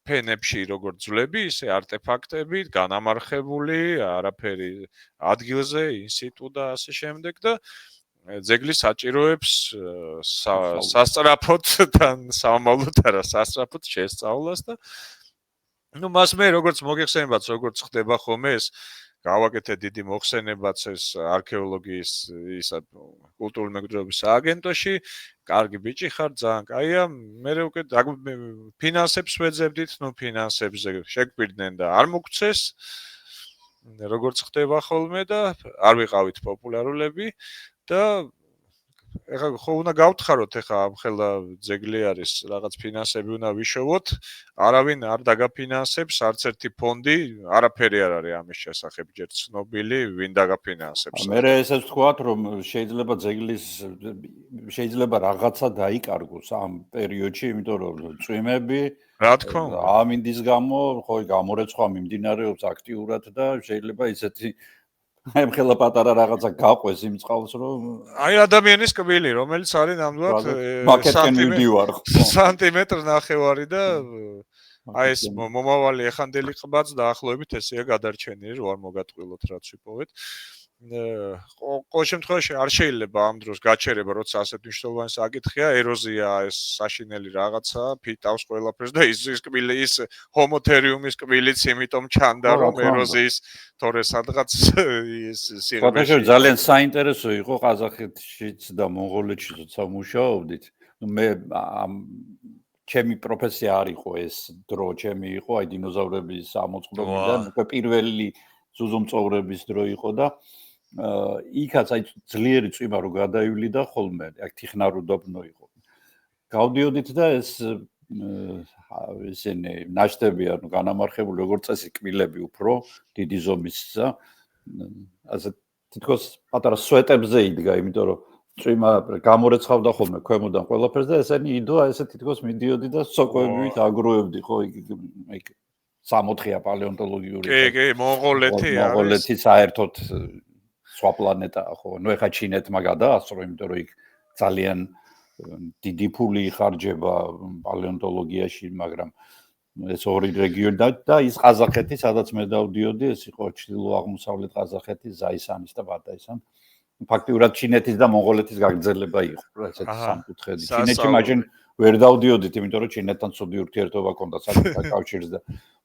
ფენებში როგორც ძვლები, ისე არტეფაქტები, განამარხებული, არაფერი ადგილზე, ინსიტუ და ასე შემდეგ და ძეგლი საჭიროებს სასწრაფოდ და სამომავლოდ არა სასწრაფოდ შესწავლას და ნუ მას მე როგორც მოგეხსენებათ, როგორც ხდება ხოლმე ეს გავაკეთე დიდი მოხსენებაც ეს არქეოლოგიის ისა კულტურული მემკვიდრეობის სააგენტოში კარგი ბიჭი ხარ ძალიან კაია მე უკვე ფინანსებს ვეძებდით ნუ ფინანსებზე შეგვირდნენ და არ მოგცეს როგორც ხდება ხოლმე და არ ვიყავით პოპულარულები და ეხლა ხო უნდა გავთხაროთ ეხლა ამხელა ძეგლი არის რაღაც ფინანსები უნდა ვიშოვოთ არავინ არ დაგაფინანსებს არც ერთი ფონდი არაფერი არ არის ამის შესახებ ჯერ ცნობილი ვინ დაგაფინანსებს მე ესეც ვთქვათ რომ შეიძლება რაღაცა დაიკარგოს ამ პერიოდში იმიტომ რომ წვიმები რა თქმა უნდა ამინდის გამო ხო გამორეცხვა მიმდინარეობს აქტიურად და შეიძლება ისეთი აი ხელა პატარა რაღაცა გაყვეს იმ წყალს რომ აი ადამიანის კბილი რომელიც არის ნამდვილად სანტიმეტრ ნახევარი და აი ეს მომავალი ეხანდელი ყბაც დაახლოებით ესეა გადარჩენილი რო არ მოგატყვილოთ რაც ვიპოვეთ ყოველ შემთხვევაში არ შეიძლება ამ დროს გაჩერება როცა ასეთ მნიშვნელოვანი საკითხია ეროზია ეს საშინელი რაღაცა ფიტავს ყველაფერს და ის კბილი ის ჰომოთერიუმის კბილიც იმიტომ ჩანდა რომ ეროზიის თორე სადღაც ის სიღრმეში ძალიან საინტერესო იყო ყაზახეთშიც და მონღოლეთშიც როცა მუშაობდით მე ჩემი პროფესია არ იყო ეს დრო ჩემი იყო აი დინოზავრების ამოწყობიდან უკვე პირველი ზუზუმწოვრების დრო იყო და იქაც აი ძლიერი წვიმა რო გადაივლიდა ხოლმე აქ თიხნარუდობნო იყო გავდიოდით და ეს ისინი ნაშთები ანუ განამარხებული როგორც წესი კბილები უფრო დიდი ზომისა ასე თითქოს პატარა სვეტებზე იდგა იმიტომ რომ წვიმა გამორეცხავდა ხოლმე ქვემოდან ყველაფერს და ესენი იდო ესე თითქოს მიდიოდი და სოკოებით აგროვებდი ხო იქ 64-ია პალეონტოლოგიური კი მონღოლეთი არის მონღოლეთი საერთოდ სხვა პლანეტაა ხო ნუ ეხა ჩინეთმა გადაასწრო იმიტომ რომ იქ ძალიან დიდი ფული იხარჯება პალეონტოლოგიაში მაგრამ ეს ორი რეგიონი და ის ყაზახეთი სადაც მე დავდიოდი ეს იყო ჩრდილო-აღმოსავლეთ ყაზახეთი ზაისანის და ბატაისანი ფაქტიურად ჩინეთის და მონღოლეთის გაგრძელება იყო ესეთი სამკუთხედი ჩინეთში მაშინ ვერ დავდიოდით იმიტომ რომ ჩინეთთან ცუდი ურთიერთობა ჰქონდა საბჭოთა კავშირს და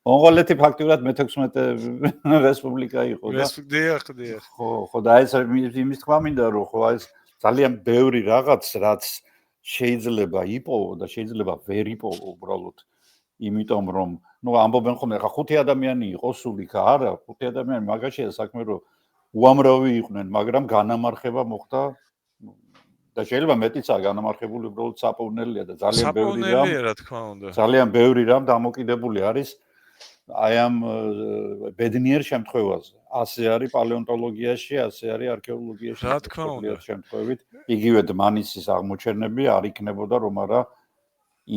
მონღოლეთი ფაქტიურად მე-16 რესპუბლიკა იყო და დიახ ხო და ეს იმის თქვა მინდა რომ ხო ეს ძალიან ბევრი რაღაც რაც შეიძლება იპოვო და შეიძლება ვერ იპოვო უბრალოდ იმიტომ რომ ნუ ამბობენ ხოლმე ხა 5 ადამიანი იყო სული ხა არა 5 ადამიანი მაგაშია საქმე რომ უამრავი იყვნენ მაგრამ განამარხება მოხდა და შეიძლება მეტიცაა განამარხებული უბრალოდ საპოვნელია და ძალიან ბევრი რამ დამოკიდებული არის აი ამ ბედნიერ შემთხვევაზე ასე არის პალეონტოლოგიაში ასე არის არქეოლოგიაში რა თქმა უნდა შემთხვევით იგივე დმანისის აღმოჩენები არ იქნებოდა რომ არა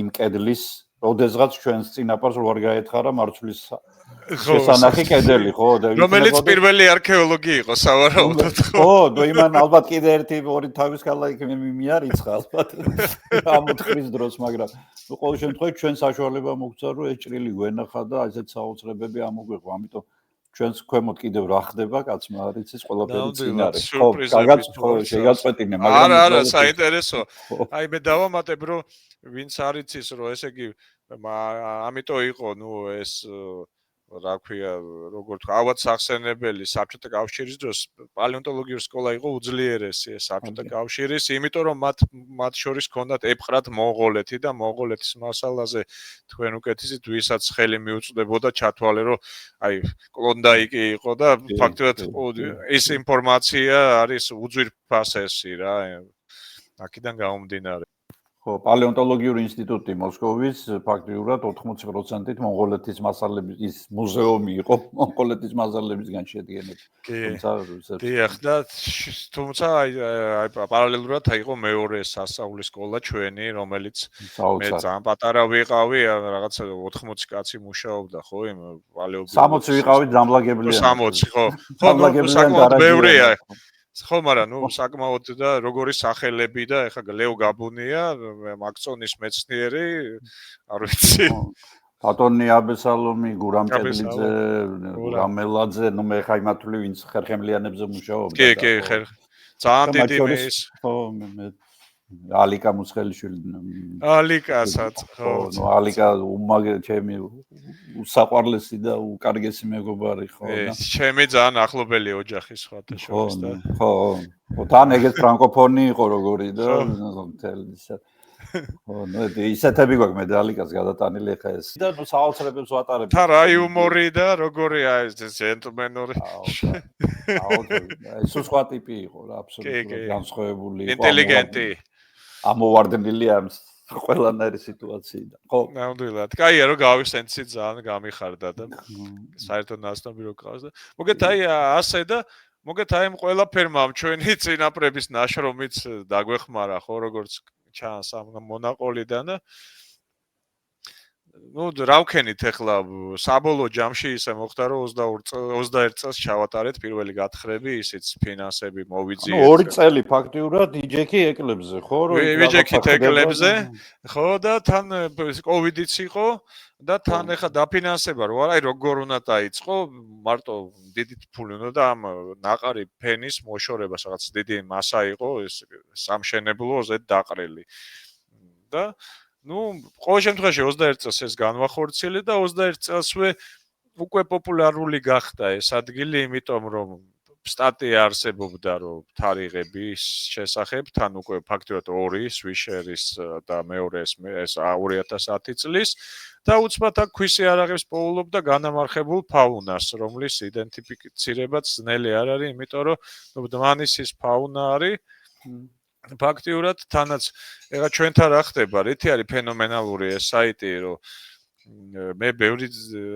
იმ კედლის ოდესღაც ჩვენს წინაპარს რო არ გაეთხარა მარცვლის შესანახი კედელი ხო და რომელიც პირველი არქეოლოგი იყო სავარაუდოდ ხო და იმან ალბათ კიდე ერთი ორი თავის ქალა იქ მიარიცხა ალბათ ამოთხრის დროს მაგრამ ნუ ყოველ შემთხვევაში ჩვენ საშუალება მოგცა რომ ეს ჭრილი გვენახა და ასეთ საოცრებები ამოგვიღო ამიტომ ჩვენს ქვემოთ კიდევ რა ხდება კაცმა არ იცის ყველაფერი წინ არის ხო შეგაწყვეტინე მაგრამ არა საინტერესო აი მე დავამატებ რომ ვინც არ იცის რომ ესე იგი ამიტომ იყო ნუ ეს რა ქვია როგორ თქვა ავად სახსენებელი საბჭოთა კავშირის დროს პალეონტოლოგიური სკოლა იყო უძლიერესი ეს საბჭოთა კავშირის იმიტომ რომ მათ შორის ჰქონდათ ეპყრათ მონღოლეთი და მონღოლეთის მასალაზე თქვენ უკეთესით ვისაც ხელი მიუწვდებოდა ჩათვალე რომ აი კლონდაიკი იყო და ფაქტობრივად ეს ინფორმაცია არის უძვირფასესი რა აქედან გამომდინარე ხო პალეონტოლოგიური ინსტიტუტი მოსკოვის ფაქტიურად 80%-ით მონღოლეთის მასალების ის მუზეუმი იყო მონღოლეთის მასალებისგან შედგენილი დიახ და თუმცა აი პარალელურად იყო მეორე სასწავლის სკოლა ჩვენი რომელიც მე ძალიან პატარა ვიყავი რაღაცა 80 კაცი მუშაობდა ხო იმ პალეობიოლოგიაში 60 ვიყავით დამლაგებლიანი 60 ხო საკმაოდ ბევრია ხო, მაგრამ ნუ საკმაოდ და როგორი სახელები და ეხლა ლეო გაბუნია, მაკწონის მეცნიერი, არ ვიცი. ბატონი აბესალომი, გურამ კედლიძე, რამელაძე, ნუ მე ხა იმათული ვინც ხერხემლიანებზე მუშაობდა. კი, ძალიან დიდი ის. ხო, მე ალიკა მუცხელიშვილი. ალიკასაც, ხო. ნუ ალიკა ჩემი საყვარლესი და უკარგესი მეგობარი ხო და ჩემი ძალიან ახლობელი ოჯახის სხვათა შორის და ხო თან ეგეთ ფრანკოფონი იყო როგორი და მთელი ხო, ნუ ისეთები გვაქვს მედალიკას გადატანილი ხა ეს. და ნუ საოცრებებს ვატარებ. თან რა იუმორი და როგორია ეს ჯენტლმენური. ეს სხვა ტიპი იყო რა, აბსოლუტურად განსხვავებული იყო. ინტელიგენტი. ამოვარდნილი ამ ყველანაირი სიტუაციიდან. ხო. ნამდვილად. კაია რომ გავიხსენცი ძალიან გამიხარდა და საერთოდ ნაცნობი რო ყავს და მოგეთ აი ასე და მოგეთ აი ამ ყველაფერმა ჩვენი წინაპრების ნაშრომიც დაგვეხმარა ხო როგორც ჩანს ამ მონაყოლიდან და ნუ რა ვქენით ახლა საბოლოო ჯამში ისე მოხდა რომ 21 წელს ჩავატარეთ პირველი გათხრები ისიც ფინანსები მოვიძიეთ. ნუ 2 წელი ფაქტიურად იჯექი ეკლებზე ხო რომ ვიჯექით ეკლებზე ხო და თან კოვიდიც იყო და თან ახლა დაფინანსება რო არა აი როგორ უნდა დაიწყო მარტო დიდი ფული უნდა და ამ ნაყარი ფენის მოშორება რაღაც დიდი მასა იყო ეს სამშენებლოზე დაყრილი და ну, ყოველ შემთხვევაში 21 წელს ეს განვახორციელე და 21 წელსვე უკვე პოპულარული გახდა ეს ადგილი, იმიტომ რომ სტატია არსებობდა რომ თარიღების შესახებ, თან უკვე ფაქტობრივად 2 სვიშერის და მეორე ეს 2010 წლის და უცბად აქ ქვისი არაღებს პოულობდა განამარხებულ ფაუნას, რომლის იდენტიფიცირებაც ძნელი არ არის, იმიტომ რომ დმანისის ფაუნა არის ფაქტიურად თანაც ეხა ჩვენთან რა ხდება, რითი არის ფენომენალური ეს საიტი, რომ მე ბევრი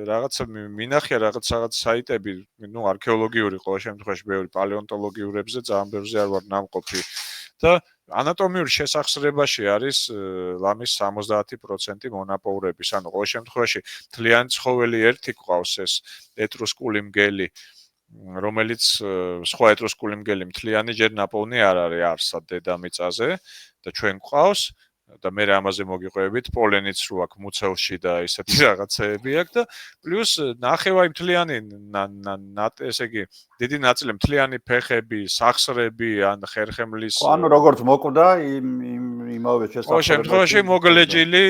რაღაცა მინახია რაღაც საიტები, ну არქეოლოგიური ყოველ შემთხვევაში ბევრი პალეონტოლოგიურებზე ძალიან ბევრზე არ ვარ ნამყოფი და ანატომიური შესახსრებაში არის ლამის 70% მონაპოვრების, ანუ ყოველ შემთხვევაში მთლიანი ცხოველი ერთი ყავს ეს ეტრუსკული მგელი რომელიც სხვა ეტრუსკული მგელი მთლიანი ჯერ ნაპოვნი არ არის არსად დედამიწაზე და ჩვენ გვყავს და მე ამაზე მოგიყვებით პოლენიც რო აქვს მუცელში და ისეთი რაღაცეები აქვს და პლუს ნახევარი მთლიანი ესე იგი დიდი ნაწილი მთლიანი ფეხები, სახსრები ან ხერხემლის ანუ როგორც მოკვდა იმავე შესაძლებელი ყოველ შემთხვევაში მოგლეჯილი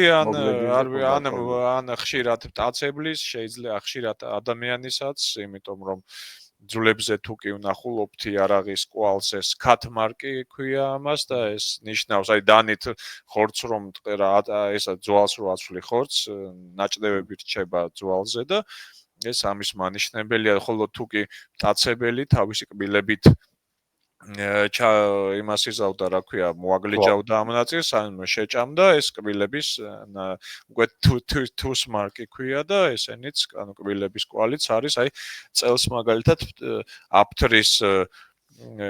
ან ხშირად მტაცებლის შეიძლება ხშირად ადამიანისაც იმიტომ რომ ძულებზე თუ კი ვნახულობთ იარაღის კვალს ეს cut mark-ი ქვია ამას და ეს ნიშნავს აი დანით ხორცს რომ ესა ძვალს რო აცვლი ხორცს ნაჭდევები რჩება ძვალზე და ეს ამის მანიშნებელია ხოლო თუ კი მტაცებელი თავისი კბილებით იმას იზავდა რა ქვია მოაგლიჯავდა ამ ნაწილს ან შეჭამდა ეს კბილების უკვე tooth mark-ი ქვია და ესენიც ანუ კბილების კვალიც არის აი წელს მაგალითად აფთრის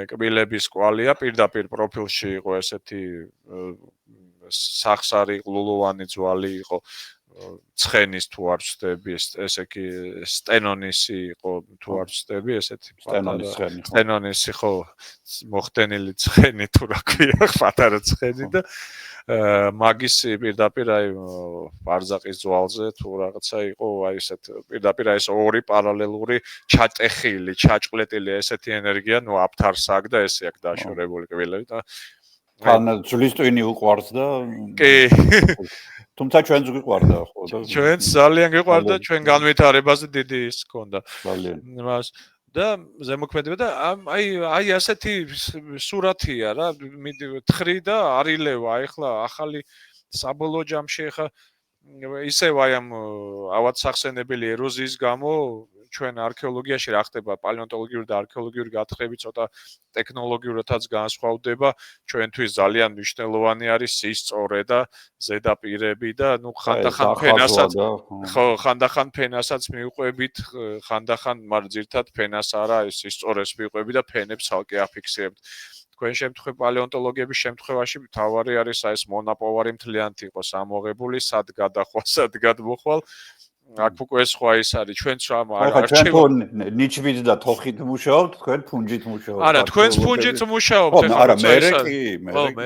კბილების კვალია პირდაპირ პროფილში იყო ესეთი სახსარი ყლულოვანი ძვალი იყო ცხენის თუ არ ვწდები ესე კი სტენონისი იყო თუ არ ვწდები ესეთი სტენონისი ხო მოხდენილი ცხენი თუ რა ქვია პატარა ცხენი და მაგის პირდაპირ აი ბარზაყის ძვალზე თუ რაღაცა იყო აი ესეთ პირდაპირ აი ეს ორი პარალელური ჩატეხილი ჩაჭყლეტილი ესეთი ენერგია ნუ აფთარს აქვს და ესე აქვს დაშორებული კბილები და თან ძვლის ტვინი უყვარს და კი თუმცა ჩვენც გვიყვარდა ხო და ჩვენც ძალიან გვიყვარდა ჩვენ განვითარებაზე დიდი ის ჰქონდა ძალიან მას და ზემოქმედება და აი ასეთი სურათია რა თხრი და არილევა ეხლა ახალი საბოლოო ჯამში ეხლა ისევ აი ამ ავადსახსენებელი ეროზიის გამო ჩვენ არქეოლოგიაში რა ხდება პალეონტოლოგიური და არქეოლოგიური გათხრები ცოტა ტექნოლოგიურადაც განსხვავდება ჩვენთვის ძალიან მნიშვნელოვანი არის სისწორე და ზედაპირები და ნუ ხანდახან ფენასაც ხო ხანდახან ფენასაც მივყვებით ხანდახან მაგრამ ძირთად ფენას არა ის სისწორეს მივყვები და ფენებს ალკე აფიქსირებთ თქვენ შემთხვევაში პალეონტოლოგების შემთხვევაში მთავარი არის აი ეს მონაპოვარი მთლიანად იყოს ამოღებული სად გადახვა სად გადმოხვალ აქ უკვე სხვა ის არის ჩვენც არჩევ ნიჩვით და თოხით მუშაობთ თქვენ ფუნჯით მუშაობთ არა თქვენც ფუნჯით მუშაობთ ეხლა არა მე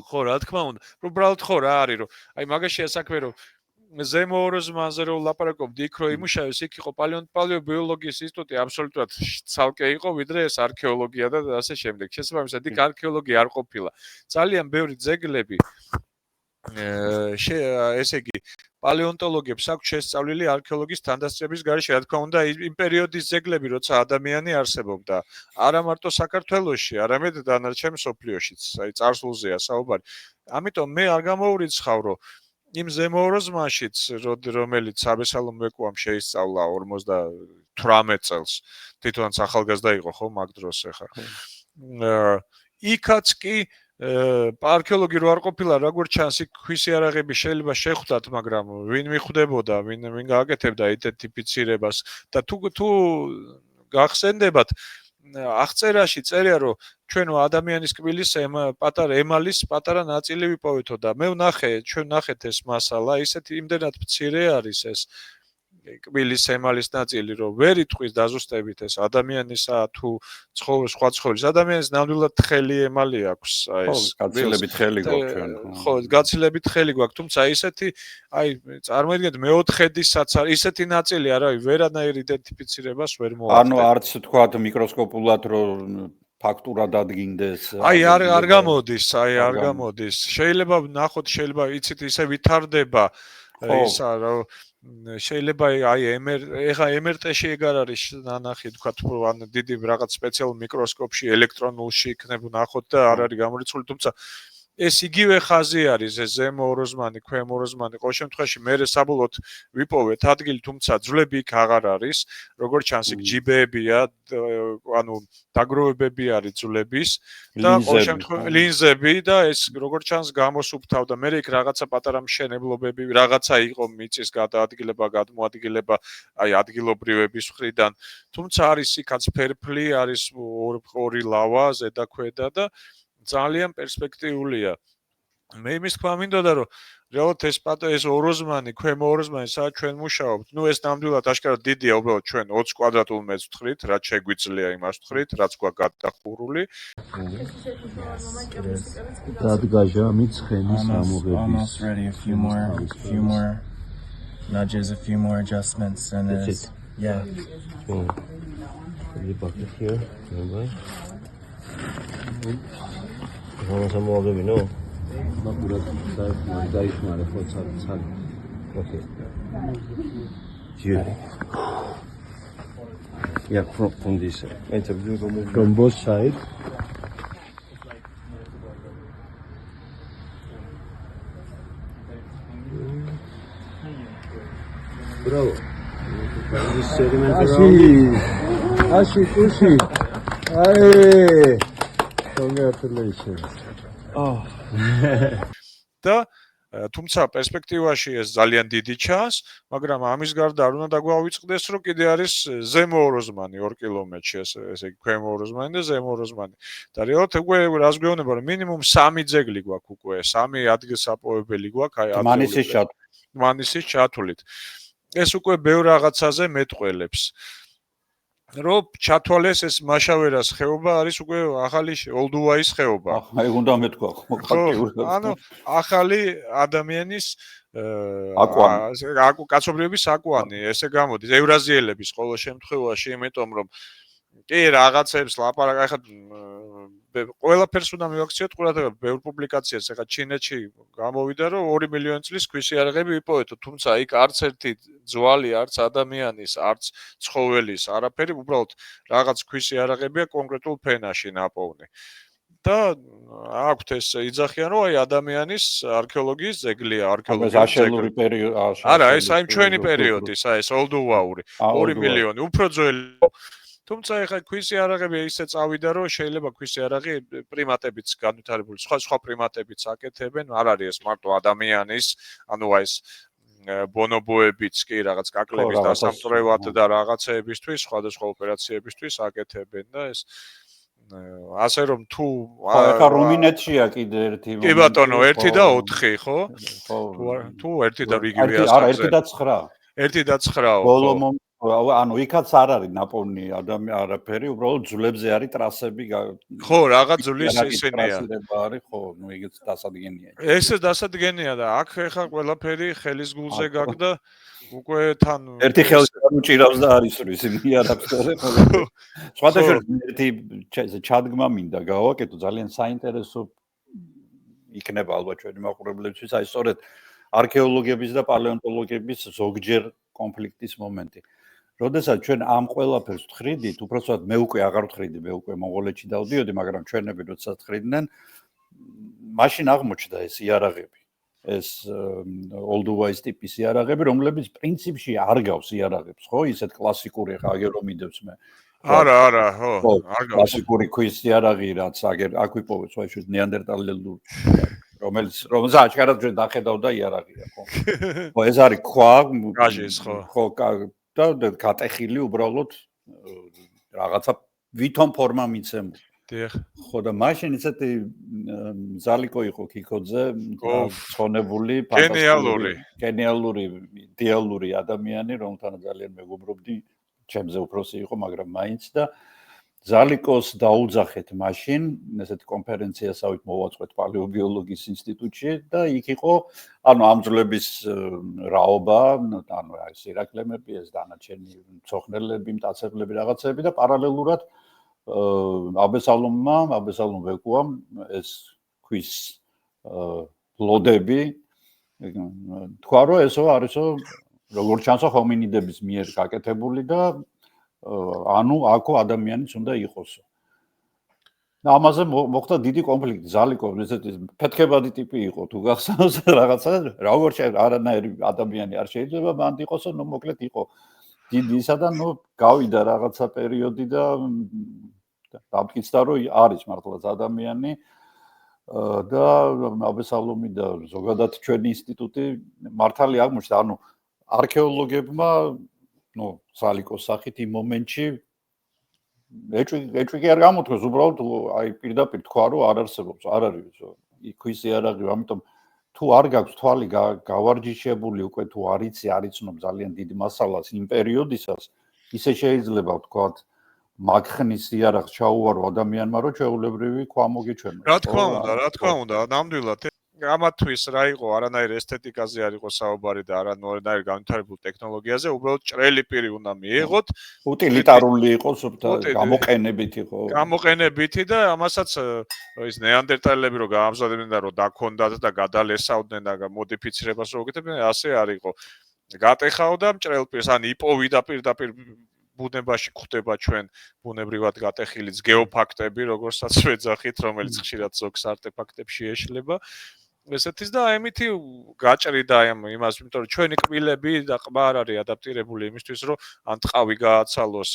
ხო რა თქმა უნდა უბრალოდ ხო რა არის რომ აი მაგაში ასაქმე რომ ზემო ოროზმანზე რომ ლაპარაკობ იქ რო იმუშავეს იქ იყო პალეობიოლოგიის ინსტიტუტი აბსოლუტურად ცალკე იყო ვიდრე ეს არქეოლოგია და ასე შემდეგ შესაბამისად იქ არქეოლოგია არ ყოფილა ძალიან ბევრი ძეგლები ესე იგი პალეონტოლოგებს აქვს შესწავლილი არქეოლოგიის თანდასწრების გარეშე, რა თქმა უნდა, იმ პერიოდის ძეგლები, როცა ადამიანი არსებობდა, არა მარტო საქართველოში, არამედ დანარჩენ მსოფლიოშიც, აი წარსულზეა საუბარი. ამიტომ მე არ გამოვრიცხავ, რომ იმ ზემოორო ზმაშიც, რომელიც საბესალომ ვეკუამ შეისწავლა 58 წელს, თვითონაც ახალგაზრდა იყო ხო მაგ დროს ახლა. იქაც კი არქეოლოგი რო არ ყოფილა, როგორც ჩანს, იქ ქვის იარაღები შეიძლება შეხვდათ, მაგრამ ვინ მიხვდებოდა, ვინ გააკეთებდა იდენტიფიცირებას და თუ გახსენდებათ, აღწერაში წერია, რომ ჩვენ ადამიანის კბილის პატარა ემალის პატარა ნაწილი ვიპოვეთო და მე ჩვენ ნახეთ ეს მასალა, ისეთი იმდენად მცირე არის ეს კბილის ემალის ნაწილი, რომ ვერ იტყვის დაზუსტებით ეს ადამიანისა თუ სხვა ცხოველის. ადამიანის ნამდვილად თხელი ემალი აქვს, აი ეს გაცილებით თხელი გვაქვს ჩვენ. ხო, გაცილებით თხელი გვაქვს, თუმცა ისეთი, აი წარმოიდგინეთ მეოთხედისაც არის ისეთი ნაწილი, არავინ ვერანაირ იდენტიფიცირებას ვერ მოახდენს. ანუ არც თქვათ მიკროსკოპულად რომ ფაქტურად ადგინდეს. აი არ გამოდის, არ გამოდის. შეიძლება ნახოთ, შეიძლება იცით ისე ვითარდება ისა რომ შეიძლება აი ეხა MRT-ში ეგ არ არის ნანახი, თქვა თუ ან დიდი რაღაც სპეციალურ მიკროსკოპში, ელექტრონულში იქნებ ნახოთ და არ არის გამორიცხული, თუმცა ეს იგივე ხაზი არის, ეს ზემო ოროზმანი, ქვემო ოროზმანი, ყოველ შემთხვევაში მე საბოლოოდ ვიპოვეთ ადგილი, თუმცა ძვლები იქ აღარ არის, როგორც ჩანს იქ ჯიბეებია, ანუ დაგროვებები არის ძვლების და ყოველ შემთხვევაში ლინზები და ეს როგორც ჩანს გამოსუფთავ და მე იქ რაღაცა პატარა მშენებლობები, რაღაცა იყო მიწის გადაადგილება, გადმოადგილება, აი ადგილობრივების მხრიდან, თუმცა არის იქაც ფერფლი, არის ორი ლავა, ზედა ქვედა და ძალიან პერსპექტიულია. მე იმის თქმა მინდოდა, რომ რეალურად ეს ოროზმანი, ქვემო ოროზმანი, სადაც ჩვენ მუშაობთ, ეს ნამდვილად აშკარად დიდია, უბრალოდ ჩვენ 20 კვადრატულ მეტრს ვთხრით, რაც შეგვიძლია იმას ვთხრით, რაც გვაქვს გადახურული. დადგაჟა მიცხენის ამოღების. Almost ready, a few more nudges, a few more adjustments and That's it. Yeah. The bucket here, remember? How much more do we know? Okay. Jury. Yeah, from this side. From both sides. Bravo. This sediment Ashi. Hey. Congratulations. Oh. და თუმცა პერსპექტივაში ეს ძალიან დიდი ჩანს, მაგრამ ამის გარდა არ უნდა დაგვავიწყდეს, რომ კიდე არის ზემო ოროზმანი 2 კილომეტრში, ესე იგი ქვემო ოროზმანი და ზემო ოროზმანი. და რეალურად უკვე რას გვეუბნება, რომ მინიმუმ 3 ძეგლი გვაქვს უკვე, 3 ადგილსაპოვებელი გვაქვს, აი მანისის ჩათვლით. ეს უკვე ბევრ რაღაცაზე მეტყველებს. რომ ჩათვალეს ეს მაშავერას ხეობა არის უკვე ახალი ოლდუაის ხეობა. აი უნდა მეთქვა ხო. ანუ ახალი ადამიანის კაცობრიობის აკვანი, ესე გამოდის ევრაზიელების ყოველ შემთხვევაში, იმიტომ რომ კი რაღაცებს ლაპარაკ, ახლა ყველაფერს უნდა მივაქციოთ ყურადღება, ბევრ პუბლიკაციას, ახლა ჩინეთში გამოვიდა, რომ 2 მილიონი წლის ქვის იარაღები ვიპოვეთო, თუმცა იქ არც ერთი ძვალი, არც ადამიანის, არც ცხოველის, არაფერი, უბრალოდ რაღაც ქვის იარაღებია კონკრეტულ ფენაში ნაპოვნი. და აქვთ ეს იძახიან, რომ აი ადამიანის არქეოლოგიის ძეგლია, არქეოლოგიის აშელური პერიოდი. არა, ეს აი ჩვენი პერიოდის, აი ეს ოლდუაური, 2 მილიონი, უფრო ძველი. თუმცა ეხლა ქვის იარაღები ისე წავიდა, რომ შეიძლება ქვის იარაღი პრიმატებიც განვითარებული, სხვა პრიმატებიც აკეთებენ, არ არის ეს მარტო ადამიანის, ანუ აი ეს ბონობოებიც კი რაღაც კაკლების დასამტვრევად და რაღაცეებისთვის, სხვადასხვა ოპერაციებისთვის აკეთებენ და ეს ასე რომ თუ ახლა რუმინეთშია კიდე ერთი. კი ბატონო, 1 და 4, ხო? თუ 1 და იგივე ასაკზე. არა, 1 და 9. 1 და 9-ო. ბოლო ანუ იქაც არ არის ნაპოვნი არაფერი, უბრალოდ ძვლებზე არის ტრასები. ხო, რაღაც ძვლის ისინია. ტრასირება არის, ხო, ეგეც დასადგენია. ესე დასადგენია და აქ ეხა ყველაფერი ხელის გულზე გაქვს და უკვე თან ერთი ხელს უჭირავს და არის ისინი არაფერს ხო. სხვადასხვა ერთი ჩადგმა მინდა გავაკეთო, ძალიან საინტერესო იქნება ალბათ ჩვენი მაყურებლებისთვის აი სწორედ არქეოლოგების და პალეონტოლოგების ზოგჯერ კონფლიქტის მომენტი. როდესაც ჩვენ ამ ყველაფერს ვთხრიდით, უბრალოდ მე უკვე აღარ ვთხრიდი, მე უკვე მონღოლეთში დავდიოდი, მაგრამ ჩვენები როდესაც თხრიდნენ, მაშინ აღმოჩნდა ეს იარაღები. ეს old-wise ტიპის იარაღები, რომლებიც პრინციპში არ გავს იარაღებს, ხო? ისეთ კლასიკური ხა აგერ რომ მიდევს მე. არა, ხო, არ გავს. კლასიკური ქვის იარაღი, რაც აგერ აქ ვიპოვეთ, სხვა შეიძლება ნეანდერტალელური, რომელიც აჩქარად ჩვენ დახედავდა იარაღია, ხო? ხო, ეს არის ქვა, გაჟის, ხო. ხო, და გატეხილი უბრალოდ რაღაცა ვითომ ფორმა მიცემული. დიახ. ხო და მაშინ ისეთი ზალიკო იყო ქიქოძე, ცხონებული, გენიალური, იდეალური ადამიანი, რომელთან ძალიან მეგობრობდი, ჩემზე უფროსი იყო, მაგრამ მაინც და ზალიკოს დაუძახეთ მაშინ, ესეთი კონფერენციასავით მოვაწყვეთ პალეობიოლოგიის ინსტიტუტში და იქ იყო, ანუ ამ ძვლების რაობა, ანუ აი სირაქლემები, ეს დანარჩენი მწოხნელები, მტაცებლები, რაღაცები და პარალელურად აბესალომ ვეკუამ ეს ქვის ლოდები თქვა რომ ესო არისო როგორც ჩანს ჰომინიდების მიერ გაკეთებული და ანუ აქო ადამიანიც უნდა იყოსო. და ამაზე მოხდა დიდი კონფლიქტი ზალიკო ესეთი ფეთქებადი ტიპი იყო თუ გახსოვს რაღაცა როგორც არანაირი ადამიანი არ შეიძლება მანდ იყოსო ნუ მოკლედ იყო დიდი ისა და ნუ გავიდა რაღაცა პერიოდი და დამტკიცდა რომ არის მართლაც ადამიანი და აბესალომი და ზოგადად ჩვენი ინსტიტუტი მართალი აღმოჩნდა ანუ არქეოლოგებმა ნუ ზალიკოს სახით იმ მომენტში ეჭვი არ გამოთქვეს უბრალოდ აი პირდაპირ თქვა რომ არ არსებობს არ არის ქვის იარაღი ამიტომ თუ არ გაქვს თვალი გავარჯიშებული უკვე თუ არიცნობ ძალიან დიდ მასალას იმ პერიოდისას ისე შეიძლება ვთქვათ მაგხნის იარაღს ჩაუვარო ადამიანმა რომ ჩვეულებრივი ქვა მოგეჩვენოს. რა თქმა უნდა, ნამდვილად ამათვის რა იყო არანაირ ესთეტიკაზე არ იყო საუბარი და არანაირ განვითარებულ ტექნოლოგიაზე, უბრალოდ ჭრელი პირი უნდა მიიღოთ, უტილიტარული იყოს, გამოყენებითი ხო? გამოყენებითი და ამასაც ის ნეანდერტალელები რო გაამზადებდნენ და რო დაქონდათ და გადალესავდნენ და მოდიფიცირებას რო უკეთებდნენ, ასე არ იყო. გატეხავდა მჭრელ პირს, ან იპოვიდა პირდაპირ ბუნებაში გვხვდება ჩვენ ბუნებრივად გატეხილი გეოფაქტები, როგორცაც ვეძახით, რომელიც ხშირად ზოგს არტეფაქტებში ეშლება. ესეთის და აიმითი გაჭრიდა იმას, იმიტომ რომ ჩვენი კბილები და ყბა არ არის ადაპტირებული იმისთვის, რომ ან ტყავი გააცალოს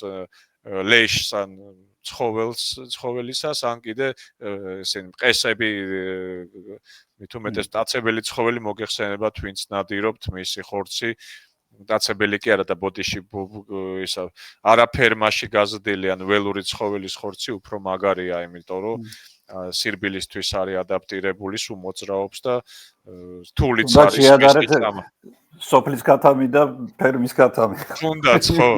ლეშს ან ცხოველისას, ან კიდე ესენი მყესები მით უმეტეს მტაცებელი ცხოველი მოგეხსენება twins ნადირობთ მისი ხორცი მტაცებელი კი არა და ბოდიში ისა არაფერმაში გაზრდილი ან ველური ცხოველის ხორცი უფრო მაგარია, იმიტომ რომ სირბილისთვის არის ადაპტირებული, სულ მოძრაობს და რთულიც არის მისთვის წამა. სოფლის კათამი და ფერმის კათამი. თუნდაც ხო.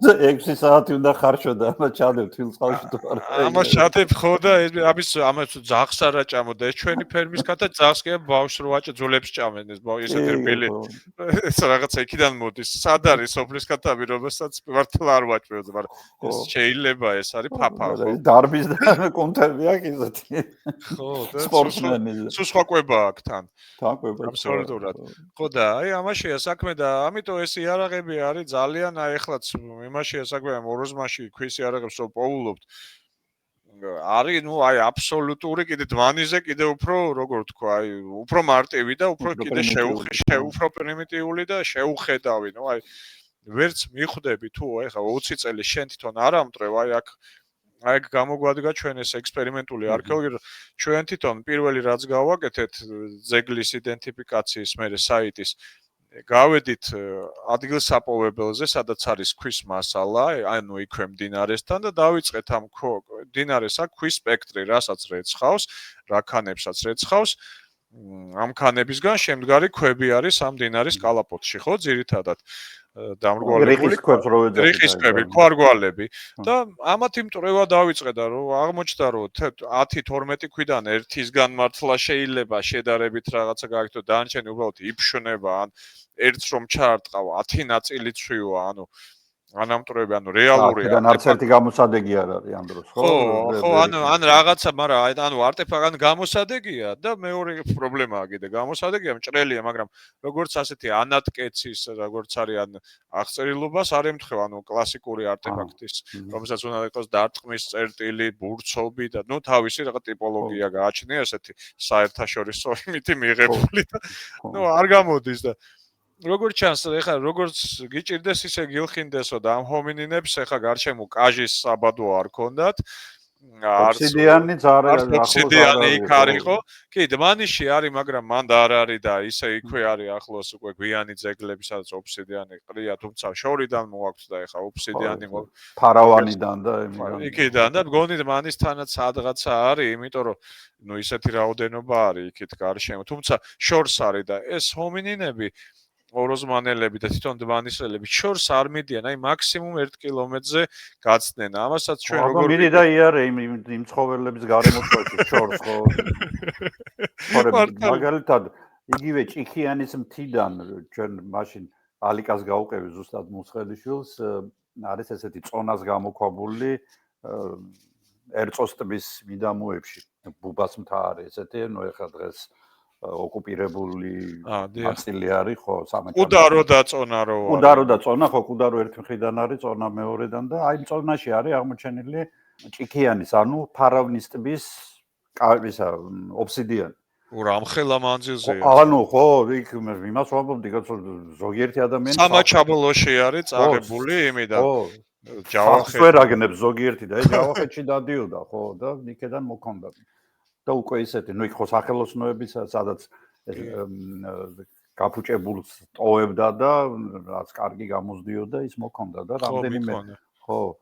6 საათი უნდა ხარშოდა, ამა ჩადებ თილწყალში თუ არა. ამას ჩადებ ხო და ამას ძაღს არ აჭამო და ეს ჩვენი ფერმის კათა ძაღს კი ბავშვს რო აჭა ძულებს ჭამენ ეს ესეთი რბილი. ეს რაღაცა იქიდან მოდის. სად არის სოფლის კათამი, რომელსაც მართლა არ ვაჭრევთ, მაგრამ ეს შეიძლება ეს არის ფაფა ხო. დარბის და კონტერვი აქვს ესეთი. ხო და სპორტსმენი. სულ სხვა კვება აქვს თან. თან კვება. აბსოლუტურად. ხო და აი ამაშია საქმე და ამიტომ ეს იარაღები არის ძალიან აი ეხლაც იმაშია საქმე მოროზმაში ქვის იარაღებს რო პოულობთ არის ნუ აი აბსოლუტური კიდე დმანიზე კიდე უფრო როგორ თქვა აი უფრო მარტივი და უფრო კიდე უფრო პრიმიტიული და შეუხედავი ნუ აი ვერც მიხვდები თუ ეხლა 20 წელი შენ თვითონ არ ამტრევ აი აქ გამოგვადგა ჩვენ ეს ექსპერიმენტული არქეოლოგია ჩვენ თვითონ პირველი რაც გავაკეთეთ ძეგლის იდენტიფიკაციის მერე საიტის გავედით ადგილსაპოვებელზე, სადაც არის ქვის მასალა, ანუ იქვე მდინარესთან და დავიწყეთ ამ მდინარეს აქ ქვის სპექტრი, რასაც რეცხავს, რა ქანებსაც რეცხავს. ამ ქანებისგან შემდგარი ქვები არის ამ მდინარის კალაპოტში, ხო, ძირითადად დამრგვალებული რიყის ქვები, ქვარგვალები და ამათ იმტრევა დავიწყე და რომ აღმოჩნდა რომ 10-12 ქვიდან ერთისგან მართლა შეიძლება შედარებით რაღაცა გააკეთო დანარჩენი უბრალოდ იფშნება ან ერთს რომ ჩაარტყავ 10 ნაწილი ცვივა ანუ ანამტვრევები, ანუ რეალური აქედან არც ერთი გამოსადეგი არ არის ამ დროს, ხო? ხო, ან რაღაცა, მაგრამ ანუ არტეფაქტი გამოსადეგია და მეორე პრობლემაა კიდე გამოსადეგია, მჭრელია, მაგრამ როგორც ასეთი ანატკეცის, როგორც არის ან აღწერილობას არ ემთხვევა, ანუ კლასიკური არტეფაქტის, რომელსაც უნდა იყოს დარტყმის წერტილი, ბურცობი და ნუ თავისი რაღაც ტიპოლოგია გააჩნია, ესეთი საერთაშორისო იმითი მიღებული და ნუ არ გამოდის და როგორც ჩანს, ეხლა როგორც გიჭირდეს ისე გილხინდესო და ამ ჰომინინებს ეხლა გარშემო კაჟის საბადო არ ქონდათ. ობსიდიანიც არ არის, ობსიდიანი იქ არისო. კი, დმანიში არის, მაგრამ მანდ არ არის და ისე იქვე არის ახლოს უკვე გვიანი ძეგლები, სადაც ობსიდიანი ყრია, თუმცა შორიდან მოაქვს და ეხლა ობსიდიანი ფარავანიდან და იქიდან და მგონი დმანისთანაც სადღაცა არის, იმიტომ რომ ნუ ისეთი რაოდენობა არის იქით გარშემო. თუმცა შორს არის და ეს ჰომინინები ოროზმანელები და თვითონ დმანისელები შორს არ მიდიან, აი მაქსიმუმ 1 კილომეტრზე გაცდნენ. ამასაც ჩვენ როგორ მიდი და იარე იმ ცხოველების გარემოწვევით შორს ხო. მაგალითად, იგივე ჭიქიანის მთიდან ჩვენ მაშინ ალიკას გაუყევი ზუსტად მუცხელიშვილს, არის ესეთი წონას გამოქვაბული ერწოს ტბის მიდამოებში. ბუბას მთა არის ესეთი, ნუ ეხლა დღეს ოკუპირებული ნაწილი არის ხო სამეჩა. კუდარო და წონარო. კუდარო და წონა ხო, კუდარო ერთ მხრიდან არის, წონა მეორედან და აი წონაში არის აღმოჩენილი ჭიქიანის, ანუ ფარავნის ტბის ისა ობსიდიანი. რამხელა მანძილზეა. ანუ ხო, იქ იმას ვამბობდი, ზოგიერთი ადამიანი სამაჩაბლოში არის წაღებული იმიდან. ხო. ჯავახეთში ვერაგნებს ზოგიერთი და ეს ჯავახეთში დადიოდა ხო და იქიდან მოქონდა. და უკვე ისეთი, ნუ იქ ხო სახელოსნოები, სადაც გაფუჭებულს ტოვებდა და რაც კარგი გამოსდიოდა, ის მოქონდა და რამდენიმე ხო.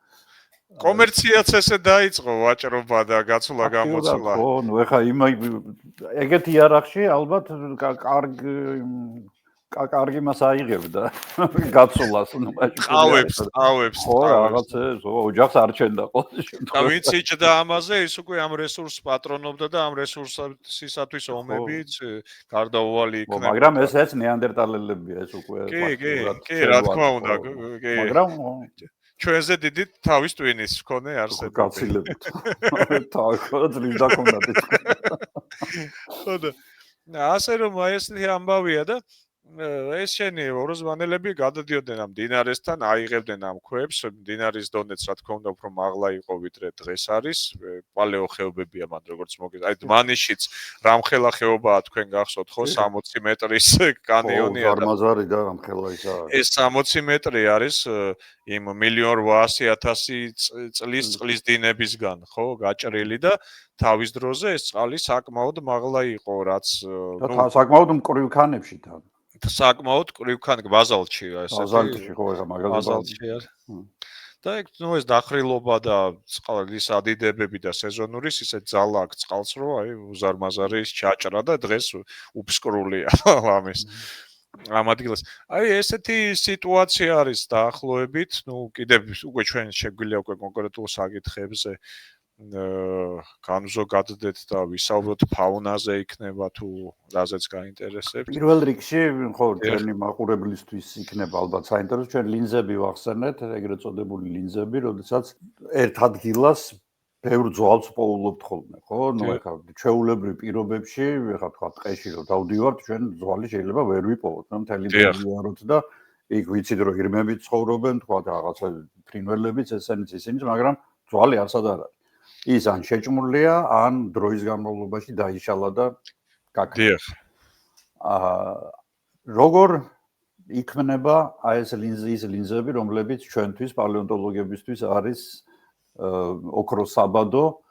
კომერციაც ესე დაიწყო ვაჭრობა და გაცვლა გამოცვლა. ხო, ნუ ეხა ეგეთ იარაღში ალბათ კარგი მას აიღებდა გაცვლას, ნუ ყავებს. ხო, რაღაცა, ოჯახს არჩენდა ყოველ შემთხვევაში. ვინც იჭდა ამაზე, ის უკვე ამ რესურსს პატრონობდა და ამ რესურსისათვის ომებიც გარდაუვალი იქნება. მაგრამ ეს ნეანდერტალელებია, ეს უკვე კი, რა თქმა უნდა, კი. მაგრამ ჩვენზე დიდი თავის ტვინის მქონე არსებობენ. გაცილებით. თავი ძლივ დაკონდათ. ხო და ასე რომ აი ესეთი ამბავია და ეს შენი ოროზმანელები გადადიოდნენ ამ დინარესთან, აიღებდნენ ამ ქვებს, დინარის დონეც რა თქმა უნდა უფრო მაღლა იყო ვიდრე დღეს არის, პალეო ხეობებია მან როგორც მოგეს. აი დმანიშიც რამხელა ხეობაა თქვენ გახსოვთ ხო 60 მეტრის კანიონია და ზარმაზარი და რამხელა ისა. ეს 60 მეტრი არის იმ 1.800.000 წლის დინებისგან, ხო, გაჭრილი და თავის დროზე ეს წყალი საკმაოდ მაღლა იყო, რაც და საკმაოდ მკვრივ ქანებში თან. საკმაოდ კრივქან ბაზალტშია ესეთი. ბაზალტში ხო ეხა მაგალითად ბაზალტში არის. და ეგ ნუ ეს დახრილობა და წყლის ადიდებები და სეზონურის ისე ძალა აქვს წყალს რო აი უზარმაზარი ის ჩაჭრა და დღეს უფსკრულია ამის. ამ ადგილას. აი ესეთი სიტუაცია არის დაახლოებით, ნუ კიდევ უკვე ჩვენ შეგვიძლია უკვე კონკრეტულ საკითხებზე განვზოგადდეთ და ვისაუბროთ ფაუნაზე იქნება თუ რაზეც გაინტერესებთ. პირველ რიგში ხო ჩვენი მაყურებლისთვის იქნება ალბათ საინტერესო ჩვენ ლინზები ვახსენეთ, ეგრეთ წოდებული ლინზები, როდესაც ერთ ადგილას ბევრ ძვალს პოულობთ ხოლმე, ხო? ნუ ეხლა ჩვეულებრივ პირობებში, ეხლა თქვა ტყეში რომ დავდივართ, ჩვენ ძვალი შეიძლება ვერ ვიპოვოთ, რომ მთელი დღე ვიაროთ და იქ ვიცით რომ ირმები ცხოვრობენ, თქვა რაღაცა ფრინველებიც ესენიც ისინიც, მაგრამ ძვალი არსად არ არის. ის ან შეჭმულია, ან დროის განმავლობაში დაიშალა და გაქრა. როგორ იქმნება აი ეს ლინზები, რომლებიც ჩვენთვის პალეონტოლოგებისთვის არის ოქროს საბადო